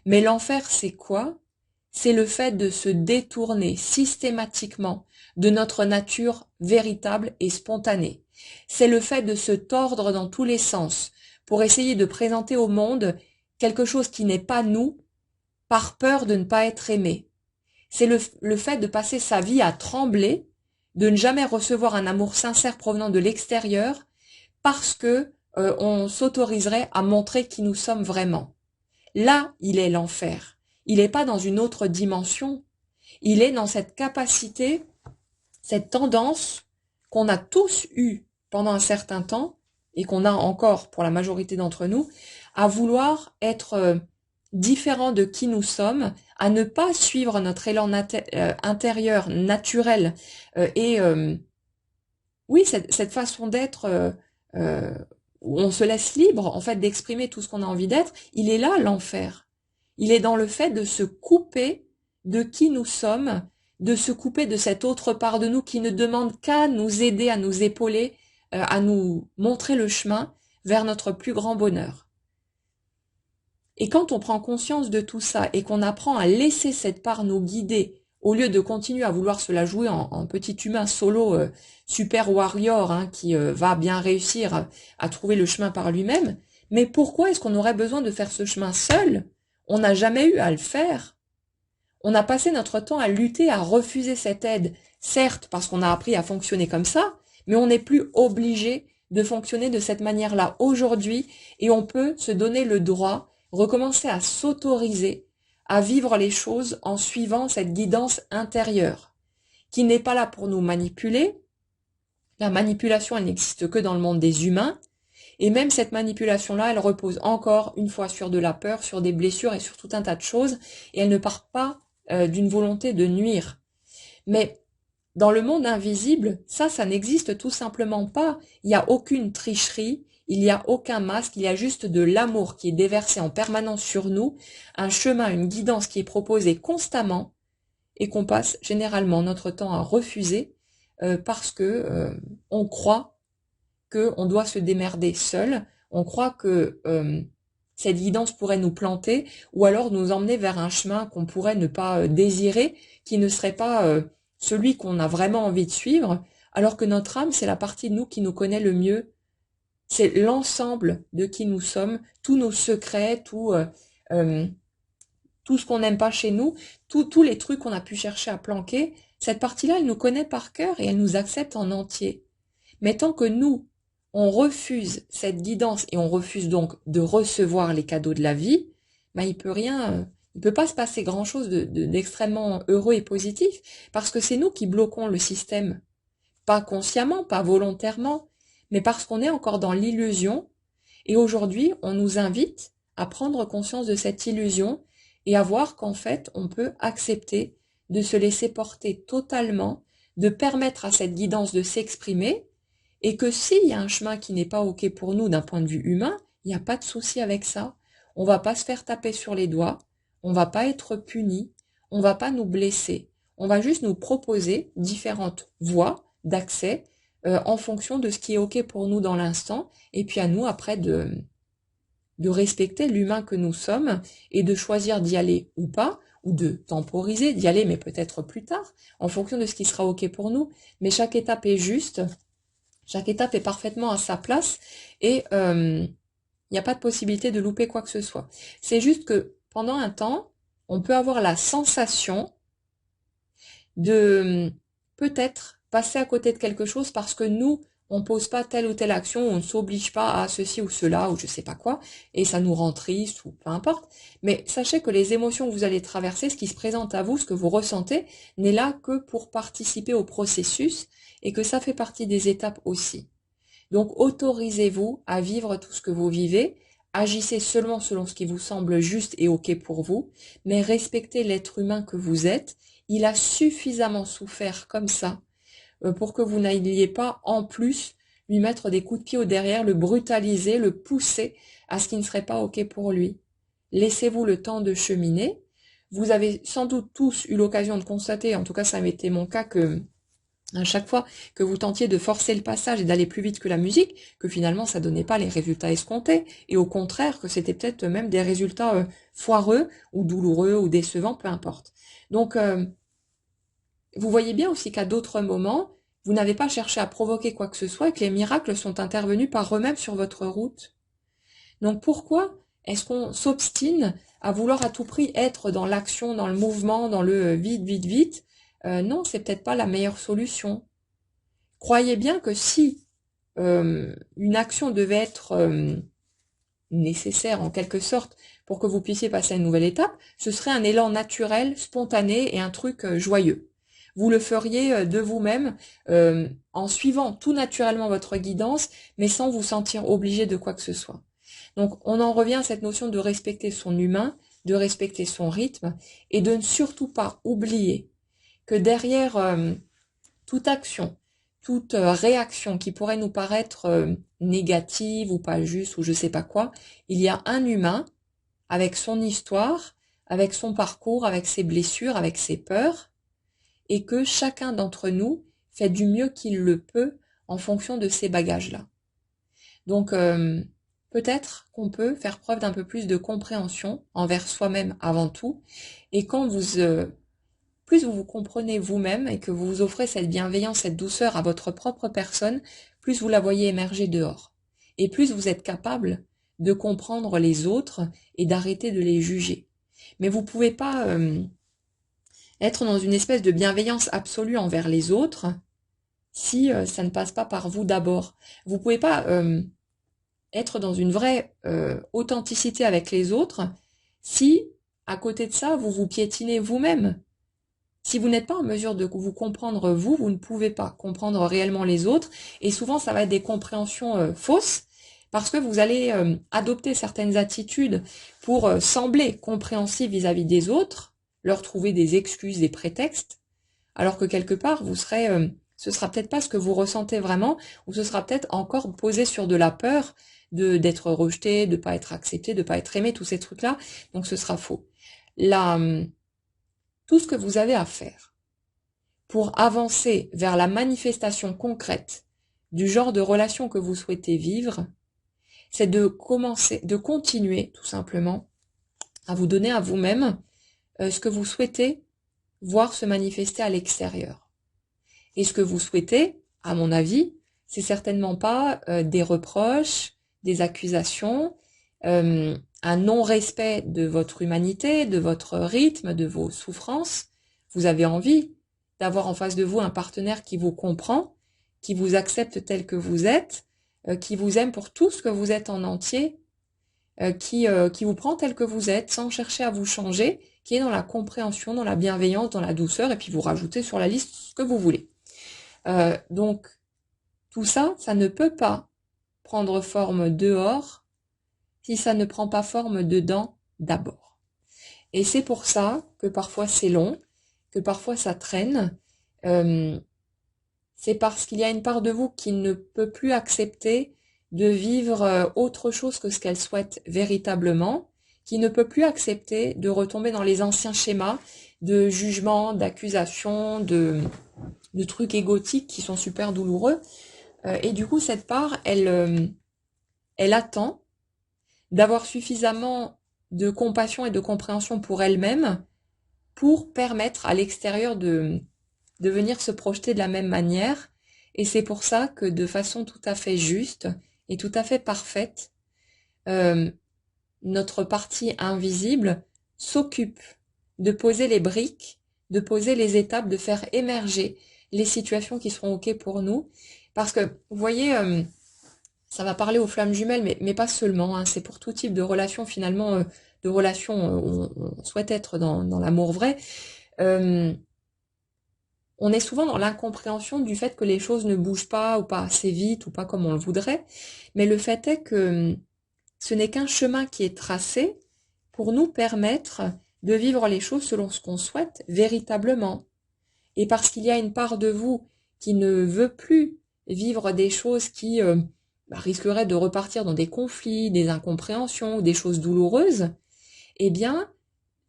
Mais l'enfer, c'est quoi? C'est le fait de se détourner systématiquement de notre nature véritable et spontanée. C'est le fait de se tordre dans tous les sens pour essayer de présenter au monde quelque chose qui n'est pas nous, par peur de ne pas être aimé. C'est le fait de passer sa vie à trembler, de ne jamais recevoir un amour sincère provenant de l'extérieur, parce que on s'autoriserait à montrer qui nous sommes vraiment. Là, il est l'enfer. Il n'est pas dans une autre dimension. Il est dans cette capacité, cette tendance qu'on a tous eue pendant un certain temps et qu'on a encore pour la majorité d'entre nous, à vouloir être différent de qui nous sommes, à ne pas suivre notre élan intérieur naturel et oui, cette façon d'être où on se laisse libre en fait d'exprimer tout ce qu'on a envie d'être, il est là l'enfer. Il est dans le fait de se couper de qui nous sommes, de se couper de cette autre part de nous qui ne demande qu'à nous aider, à nous épauler, à nous montrer le chemin vers notre plus grand bonheur. Et quand on prend conscience de tout ça et qu'on apprend à laisser cette part nous guider, au lieu de continuer à vouloir se la jouer en petit humain solo, super warrior, hein, qui va bien réussir à trouver le chemin par lui-même, mais pourquoi est-ce qu'on aurait besoin de faire ce chemin seul? On n'a jamais eu à le faire. On a passé notre temps à lutter, à refuser cette aide, certes parce qu'on a appris à fonctionner comme ça, mais on n'est plus obligé de fonctionner de cette manière-là aujourd'hui, et on peut se donner le droit, recommencer à s'autoriser, à vivre les choses en suivant cette guidance intérieure, qui n'est pas là pour nous manipuler. La manipulation, elle n'existe que dans le monde des humains, et même cette manipulation-là, elle repose encore une fois sur de la peur, sur des blessures et sur tout un tas de choses, et elle ne part pas d'une volonté de nuire. Mais dans le monde invisible, ça n'existe tout simplement pas. Il n'y a aucune tricherie, il n'y a aucun masque, il y a juste de l'amour qui est déversé en permanence sur nous, un chemin, une guidance qui est proposée constamment et qu'on passe généralement notre temps à refuser parce que on croit qu'on doit se démerder seul, on croit que cette guidance pourrait nous planter ou alors nous emmener vers un chemin qu'on pourrait ne pas désirer, qui ne serait pas celui qu'on a vraiment envie de suivre, alors que notre âme, c'est la partie de nous qui nous connaît le mieux. C'est l'ensemble de qui nous sommes, tous nos secrets, tout ce qu'on n'aime pas chez nous, tous les trucs qu'on a pu chercher à planquer. Cette partie-là, elle nous connaît par cœur et elle nous accepte en entier. Mais tant que nous, on refuse cette guidance et on refuse donc de recevoir les cadeaux de la vie, ben il peut pas se passer grand-chose d'extrêmement heureux et positif, parce que c'est nous qui bloquons le système. Pas consciemment, pas volontairement, mais parce qu'on est encore dans l'illusion, et aujourd'hui, on nous invite à prendre conscience de cette illusion et à voir qu'en fait, on peut accepter de se laisser porter totalement, de permettre à cette guidance de s'exprimer, et que s'il y a un chemin qui n'est pas OK pour nous d'un point de vue humain, il n'y a pas de souci avec ça. On va pas se faire taper sur les doigts, on va pas être puni, on va pas nous blesser. On va juste nous proposer différentes voies d'accès en fonction de ce qui est OK pour nous dans l'instant, et puis à nous après de respecter l'humain que nous sommes et de choisir d'y aller ou pas, ou de temporiser, d'y aller mais peut-être plus tard, en fonction de ce qui sera OK pour nous. Mais chaque étape est juste, chaque étape est parfaitement à sa place et il n'y a pas de possibilité de louper quoi que ce soit. C'est juste que pendant un temps, on peut avoir la sensation de peut-être passer à côté de quelque chose parce que nous, on pose pas telle ou telle action, on ne s'oblige pas à ceci ou cela, ou je sais pas quoi, et ça nous rend triste, ou peu importe. Mais sachez que les émotions que vous allez traverser, ce qui se présente à vous, ce que vous ressentez, n'est là que pour participer au processus, et que ça fait partie des étapes aussi. Donc autorisez-vous à vivre tout ce que vous vivez, agissez seulement selon ce qui vous semble juste et ok pour vous, mais respectez l'être humain que vous êtes, il a suffisamment souffert comme ça, pour que vous n'alliez pas en plus lui mettre des coups de pied au derrière, le brutaliser, le pousser à ce qui ne serait pas ok pour lui. Laissez-vous le temps de cheminer. Vous avez sans doute tous eu l'occasion de constater, en tout cas ça a été mon cas, que à chaque fois que vous tentiez de forcer le passage et d'aller plus vite que la musique, que finalement ça donnait pas les résultats escomptés, et au contraire que c'était peut-être même des résultats foireux ou douloureux ou décevants, peu importe. Donc vous voyez bien aussi qu'à d'autres moments, vous n'avez pas cherché à provoquer quoi que ce soit et que les miracles sont intervenus par eux-mêmes sur votre route. Donc pourquoi est-ce qu'on s'obstine à vouloir à tout prix être dans l'action, dans le mouvement, dans le vite, vite, vite? Non, c'est peut-être pas la meilleure solution. Croyez bien que si une action devait être nécessaire en quelque sorte pour que vous puissiez passer à une nouvelle étape, ce serait un élan naturel, spontané et un truc joyeux. Vous le feriez de vous-même en suivant tout naturellement votre guidance, mais sans vous sentir obligé de quoi que ce soit. Donc on en revient à cette notion de respecter son humain, de respecter son rythme et de ne surtout pas oublier que derrière toute action, toute réaction qui pourrait nous paraître négative ou pas juste ou je sais pas quoi, il y a un humain avec son histoire, avec son parcours, avec ses blessures, avec ses peurs, et que chacun d'entre nous fait du mieux qu'il le peut en fonction de ces bagages-là. Donc peut-être qu'on peut faire preuve d'un peu plus de compréhension envers soi-même avant tout, et quand plus vous vous comprenez vous-même et que vous vous offrez cette bienveillance, cette douceur à votre propre personne, plus vous la voyez émerger dehors. Et plus vous êtes capable de comprendre les autres et d'arrêter de les juger. Mais vous pouvez pas être dans une espèce de bienveillance absolue envers les autres si ça ne passe pas par vous d'abord. Vous pouvez pas être dans une vraie authenticité avec les autres si, à côté de ça, vous vous piétinez vous-même. Si vous n'êtes pas en mesure de vous comprendre vous, vous ne pouvez pas comprendre réellement les autres. Et souvent, ça va être des compréhensions fausses parce que vous allez adopter certaines attitudes pour sembler compréhensif vis-à-vis des autres, leur trouver des excuses, des prétextes, alors que quelque part, vous serez, ce sera peut-être pas ce que vous ressentez vraiment, ou ce sera peut-être encore posé sur de la peur d'être rejeté, de pas être accepté, de pas être aimé, tous ces trucs-là. Donc, ce sera faux. Tout ce que vous avez à faire pour avancer vers la manifestation concrète du genre de relation que vous souhaitez vivre, c'est de continuer tout simplement à vous donner à vous-même ce que vous souhaitez voir se manifester à l'extérieur. Et ce que vous souhaitez, à mon avis, c'est certainement pas des reproches, des accusations, un non-respect de votre humanité, de votre rythme, de vos souffrances. Vous avez envie d'avoir en face de vous un partenaire qui vous comprend, qui vous accepte tel que vous êtes, qui vous aime pour tout ce que vous êtes en entier, qui vous prend tel que vous êtes, sans chercher à vous changer, qui est dans la compréhension, dans la bienveillance, dans la douceur, et puis vous rajoutez sur la liste ce que vous voulez. Donc, tout ça, ça ne peut pas prendre forme dehors si ça ne prend pas forme dedans d'abord. Et c'est pour ça que parfois c'est long, que parfois ça traîne. C'est parce qu'il y a une part de vous qui ne peut plus accepter de vivre autre chose que ce qu'elle souhaite véritablement, qui ne peut plus accepter de retomber dans les anciens schémas de jugement, d'accusation, de trucs égotiques qui sont super douloureux. Et du coup, cette part, elle attend d'avoir suffisamment de compassion et de compréhension pour elle-même pour permettre à l'extérieur de venir se projeter de la même manière. Et c'est pour ça que de façon tout à fait juste et tout à fait parfaite, notre partie invisible s'occupe de poser les briques, de poser les étapes, de faire émerger les situations qui seront OK pour nous. Parce que, vous voyez, ça va parler aux flammes jumelles, mais pas seulement, hein, c'est pour tout type de relation finalement, de relation où on souhaite être dans l'amour vrai. On est souvent dans l'incompréhension du fait que les choses ne bougent pas ou pas assez vite ou pas comme on le voudrait, mais le fait est que ce n'est qu'un chemin qui est tracé pour nous permettre de vivre les choses selon ce qu'on souhaite véritablement. Et parce qu'il y a une part de vous qui ne veut plus vivre des choses qui risqueraient de repartir dans des conflits, des incompréhensions ou des choses douloureuses, eh bien,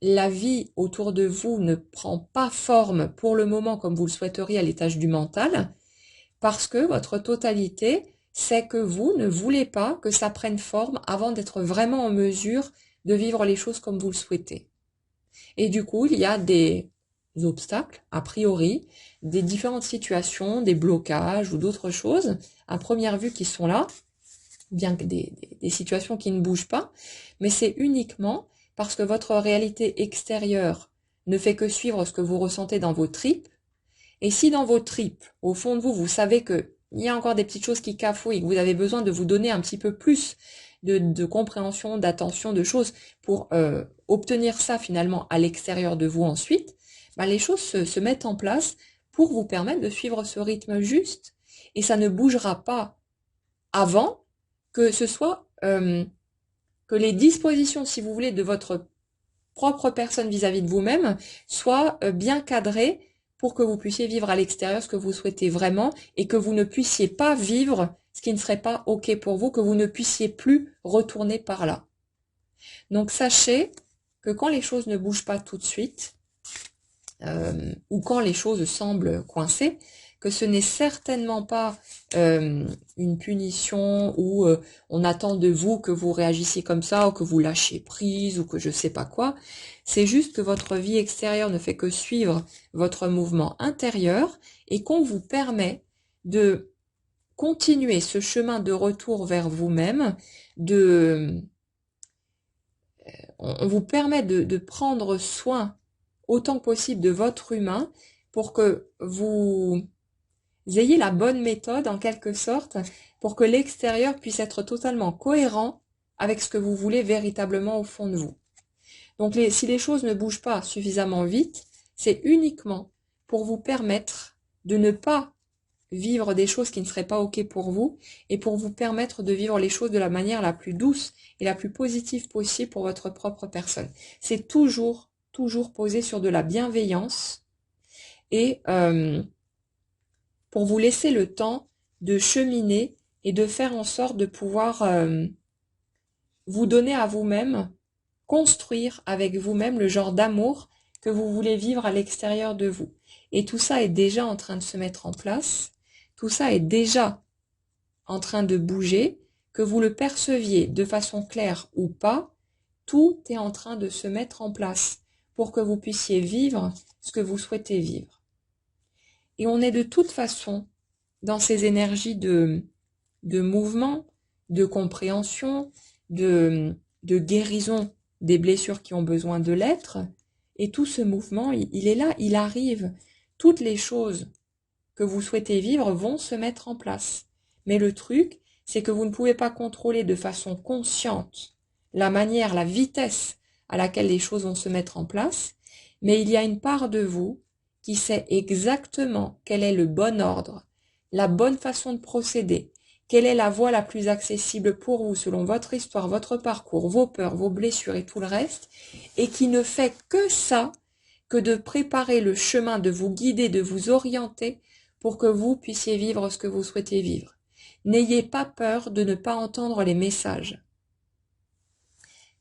la vie autour de vous ne prend pas forme pour le moment comme vous le souhaiteriez à l'étage du mental, parce que votre totalité, c'est que vous ne voulez pas que ça prenne forme avant d'être vraiment en mesure de vivre les choses comme vous le souhaitez. Et du coup, il y a des obstacles, a priori, des différentes situations, des blocages ou d'autres choses, à première vue qui sont là, bien que des situations qui ne bougent pas, mais c'est uniquement parce que votre réalité extérieure ne fait que suivre ce que vous ressentez dans vos tripes. Et si dans vos tripes, au fond de vous, vous savez que il y a encore des petites choses qui cafouillent et que vous avez besoin de vous donner un petit peu plus de compréhension, d'attention, de choses pour obtenir ça finalement à l'extérieur de vous ensuite, les choses se mettent en place pour vous permettre de suivre ce rythme juste. Et ça ne bougera pas avant que ce soit que les dispositions, si vous voulez, de votre propre personne vis-à-vis de vous-même soient bien cadrées pour que vous puissiez vivre à l'extérieur ce que vous souhaitez vraiment et que vous ne puissiez pas vivre ce qui ne serait pas OK pour vous, que vous ne puissiez plus retourner par là. Donc sachez que quand les choses ne bougent pas tout de suite, ou quand les choses semblent coincées, que ce n'est certainement pas une punition où on attend de vous que vous réagissiez comme ça, ou que vous lâchiez prise, ou que je sais pas quoi. C'est juste que votre vie extérieure ne fait que suivre votre mouvement intérieur et qu'on vous permet de continuer ce chemin de retour vers vous-même, on vous permet de prendre soin autant que possible de votre humain pour que vous ayez la bonne méthode en quelque sorte pour que l'extérieur puisse être totalement cohérent avec ce que vous voulez véritablement au fond de vous. Donc si les choses ne bougent pas suffisamment vite, c'est uniquement pour vous permettre de ne pas vivre des choses qui ne seraient pas OK pour vous et pour vous permettre de vivre les choses de la manière la plus douce et la plus positive possible pour votre propre personne. C'est toujours posé sur de la bienveillance et pour vous laisser le temps de cheminer et de faire en sorte de pouvoir vous donner à vous-même, construire avec vous-même le genre d'amour que vous voulez vivre à l'extérieur de vous. Et tout ça est déjà en train de se mettre en place. Tout ça est déjà en train de bouger, que vous le perceviez de façon claire ou pas, tout est en train de se mettre en place pour que vous puissiez vivre ce que vous souhaitez vivre. Et on est de toute façon dans ces énergies de mouvement, de compréhension, de guérison des blessures qui ont besoin de l'être. Et tout ce mouvement, il est là, il arrive. Toutes les choses que vous souhaitez vivre vont se mettre en place. Mais le truc, c'est que vous ne pouvez pas contrôler de façon consciente la manière, la vitesse à laquelle les choses vont se mettre en place, mais il y a une part de vous qui sait exactement quel est le bon ordre, la bonne façon de procéder, quelle est la voie la plus accessible pour vous selon votre histoire, votre parcours, vos peurs, vos blessures et tout le reste, et qui ne fait que ça, que de préparer le chemin, de vous guider, de vous orienter pour que vous puissiez vivre ce que vous souhaitez vivre. N'ayez pas peur de ne pas entendre les messages.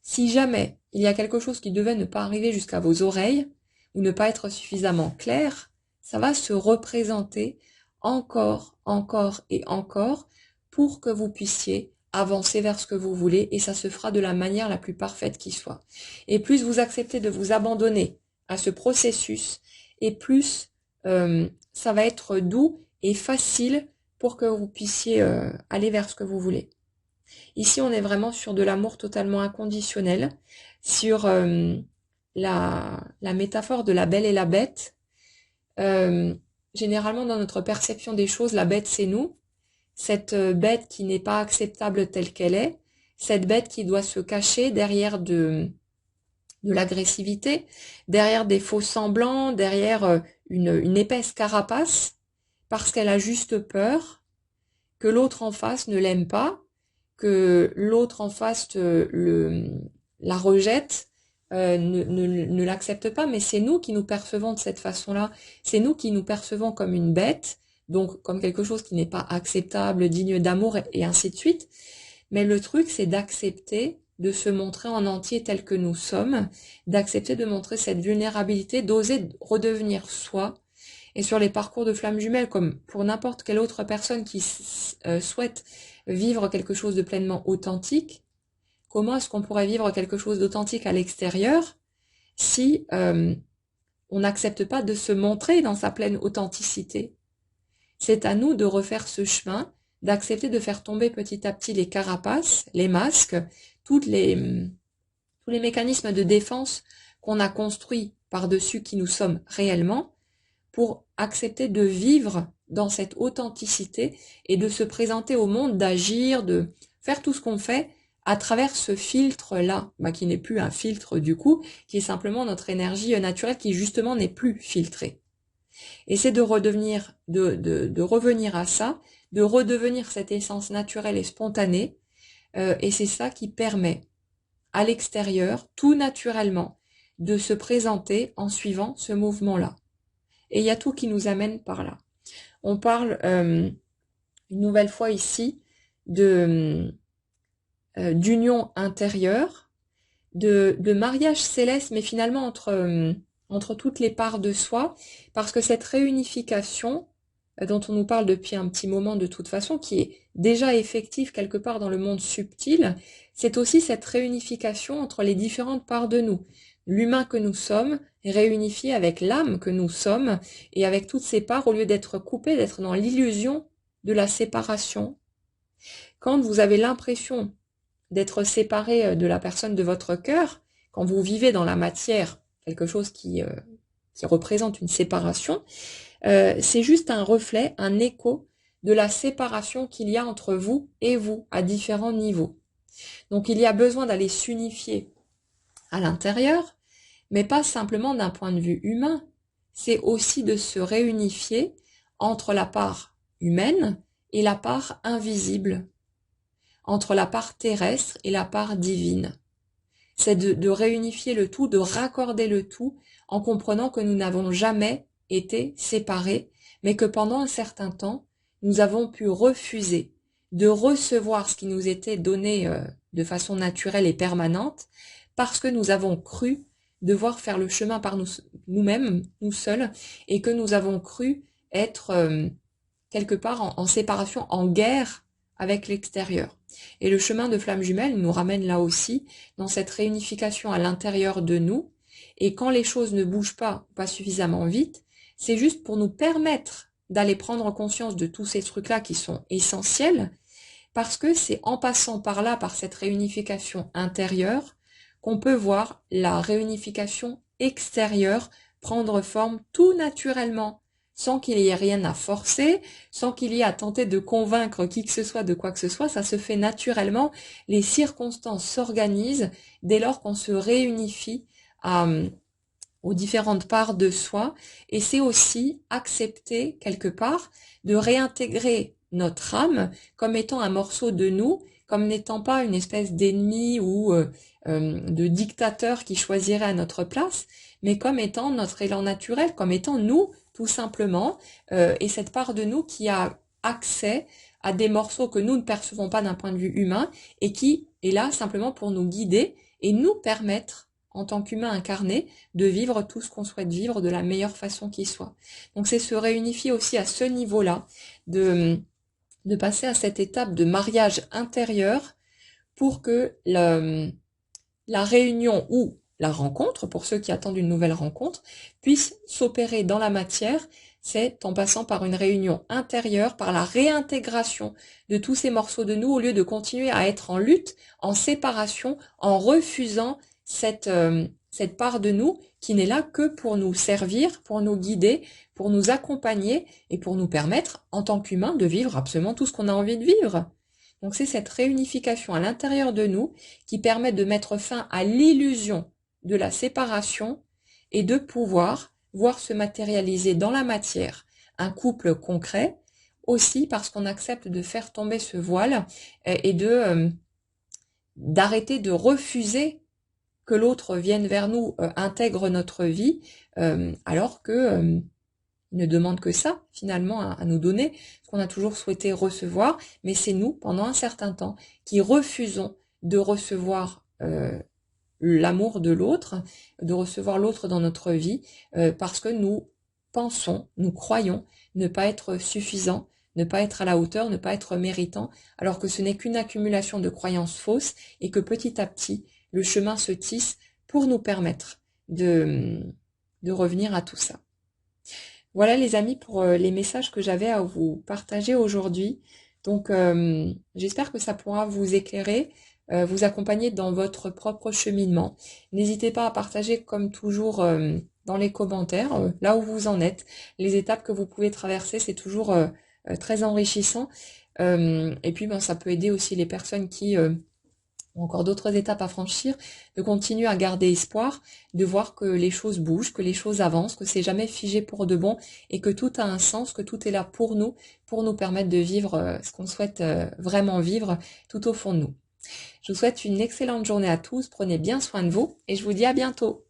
Si jamais il y a quelque chose qui devait ne pas arriver jusqu'à vos oreilles, ou ne pas être suffisamment clair, ça va se représenter encore et encore pour que vous puissiez avancer vers ce que vous voulez, et ça se fera de la manière la plus parfaite qui soit. Et plus vous acceptez de vous abandonner à ce processus, et plus ça va être doux et facile pour que vous puissiez aller vers ce que vous voulez. Ici, on est vraiment sur de l'amour totalement inconditionnel, sur la métaphore de la belle et la bête. Généralement, dans notre perception des choses, la bête, c'est nous. Cette bête qui n'est pas acceptable telle qu'elle est, cette bête qui doit se cacher derrière de l'agressivité, derrière des faux semblants, derrière une épaisse carapace, parce qu'elle a juste peur que l'autre en face ne l'aime pas, que l'autre en face la rejette, ne l'accepte pas, mais c'est nous qui nous percevons de cette façon-là, c'est nous qui nous percevons comme une bête, donc comme quelque chose qui n'est pas acceptable, digne d'amour, et ainsi de suite. Mais le truc, c'est d'accepter de se montrer en entier tel que nous sommes, d'accepter de montrer cette vulnérabilité, d'oser redevenir soi. Et sur les parcours de flammes jumelles, comme pour n'importe quelle autre personne qui souhaite vivre quelque chose de pleinement authentique, comment est-ce qu'on pourrait vivre quelque chose d'authentique à l'extérieur si on n'accepte pas de se montrer dans sa pleine authenticité? C'est à nous de refaire ce chemin, d'accepter de faire tomber petit à petit les carapaces, les masques, tous les mécanismes de défense qu'on a construits par-dessus qui nous sommes réellement, pour accepter de vivre dans cette authenticité et de se présenter au monde, d'agir, de faire tout ce qu'on fait à travers ce filtre-là, qui n'est plus un filtre du coup, qui est simplement notre énergie naturelle qui justement n'est plus filtrée. Et c'est de redevenir, de revenir à ça, de redevenir cette essence naturelle et spontanée. Et c'est ça qui permet à l'extérieur, tout naturellement, de se présenter en suivant ce mouvement-là. Et il y a tout qui nous amène par là. On parle une nouvelle fois ici de d'union intérieure, de mariage céleste, mais finalement entre toutes les parts de soi, parce que cette réunification, dont on nous parle depuis un petit moment de toute façon, qui est déjà effective quelque part dans le monde subtil, c'est aussi cette réunification entre les différentes parts de nous. L'humain que nous sommes est réunifié avec l'âme que nous sommes, et avec toutes ces parts, au lieu d'être coupé, d'être dans l'illusion de la séparation. Quand vous avez l'impression d'être séparé de la personne de votre cœur, quand vous vivez dans la matière, quelque chose qui représente une séparation, c'est juste un reflet, un écho de la séparation qu'il y a entre vous et vous, à différents niveaux. Donc il y a besoin d'aller s'unifier à l'intérieur, mais pas simplement d'un point de vue humain, c'est aussi de se réunifier entre la part humaine et la part invisible, entre la part terrestre et la part divine. C'est de réunifier le tout, de raccorder le tout, en comprenant que nous n'avons jamais été séparés, mais que pendant un certain temps, nous avons pu refuser de recevoir ce qui nous était donné de façon naturelle et permanente, parce que nous avons cru devoir faire le chemin par nous-mêmes, nous seuls, et que nous avons cru être quelque part en séparation, en guerre avec l'extérieur. Et le chemin de flamme jumelle nous ramène là aussi dans cette réunification à l'intérieur de nous. Et quand les choses ne bougent pas suffisamment vite, c'est juste pour nous permettre d'aller prendre conscience de tous ces trucs-là qui sont essentiels, parce que c'est en passant par là, par cette réunification intérieure, qu'on peut voir la réunification extérieure prendre forme tout naturellement, sans qu'il y ait rien à forcer, sans qu'il y ait à tenter de convaincre qui que ce soit de quoi que ce soit, ça se fait naturellement, les circonstances s'organisent dès lors qu'on se réunifie aux différentes parts de soi, et c'est aussi accepter quelque part de réintégrer notre âme comme étant un morceau de nous, comme n'étant pas une espèce d'ennemi ou de dictateur qui choisirait à notre place, mais comme étant notre élan naturel, comme étant nous, tout simplement, et cette part de nous qui a accès à des morceaux que nous ne percevons pas d'un point de vue humain, et qui est là simplement pour nous guider et nous permettre, en tant qu'humain incarné, de vivre tout ce qu'on souhaite vivre de la meilleure façon qui soit. Donc c'est se réunifier aussi à ce niveau-là, de passer à cette étape de mariage intérieur pour que la réunion ou la rencontre, pour ceux qui attendent une nouvelle rencontre, puisse s'opérer dans la matière. C'est en passant par une réunion intérieure, par la réintégration de tous ces morceaux de nous, au lieu de continuer à être en lutte, en séparation, en refusant cette part de nous qui n'est là que pour nous servir, pour nous guider, pour nous accompagner et pour nous permettre, en tant qu'humains, de vivre absolument tout ce qu'on a envie de vivre. Donc c'est cette réunification à l'intérieur de nous qui permet de mettre fin à l'illusion de la séparation et de pouvoir voir se matérialiser dans la matière un couple concret, aussi parce qu'on accepte de faire tomber ce voile et d'arrêter de refuser que l'autre vienne vers nous, intègre notre vie, alors que il ne demande que ça, finalement, à nous donner, ce qu'on a toujours souhaité recevoir, mais c'est nous, pendant un certain temps, qui refusons de recevoir l'amour de l'autre, de recevoir l'autre dans notre vie, parce que nous pensons, nous croyons ne pas être suffisants, ne pas être à la hauteur, ne pas être méritants, alors que ce n'est qu'une accumulation de croyances fausses, et que petit à petit, le chemin se tisse pour nous permettre de revenir à tout ça. Voilà les amis pour les messages que j'avais à vous partager aujourd'hui. Donc j'espère que ça pourra vous éclairer, vous accompagner dans votre propre cheminement. N'hésitez pas à partager comme toujours dans les commentaires là où vous en êtes, les étapes que vous pouvez traverser, c'est toujours très enrichissant. Et puis ça peut aider aussi les personnes qui ou encore d'autres étapes à franchir, de continuer à garder espoir, de voir que les choses bougent, que les choses avancent, que c'est jamais figé pour de bon et que tout a un sens, que tout est là pour nous permettre de vivre ce qu'on souhaite vraiment vivre tout au fond de nous. Je vous souhaite une excellente journée à tous, prenez bien soin de vous et je vous dis à bientôt.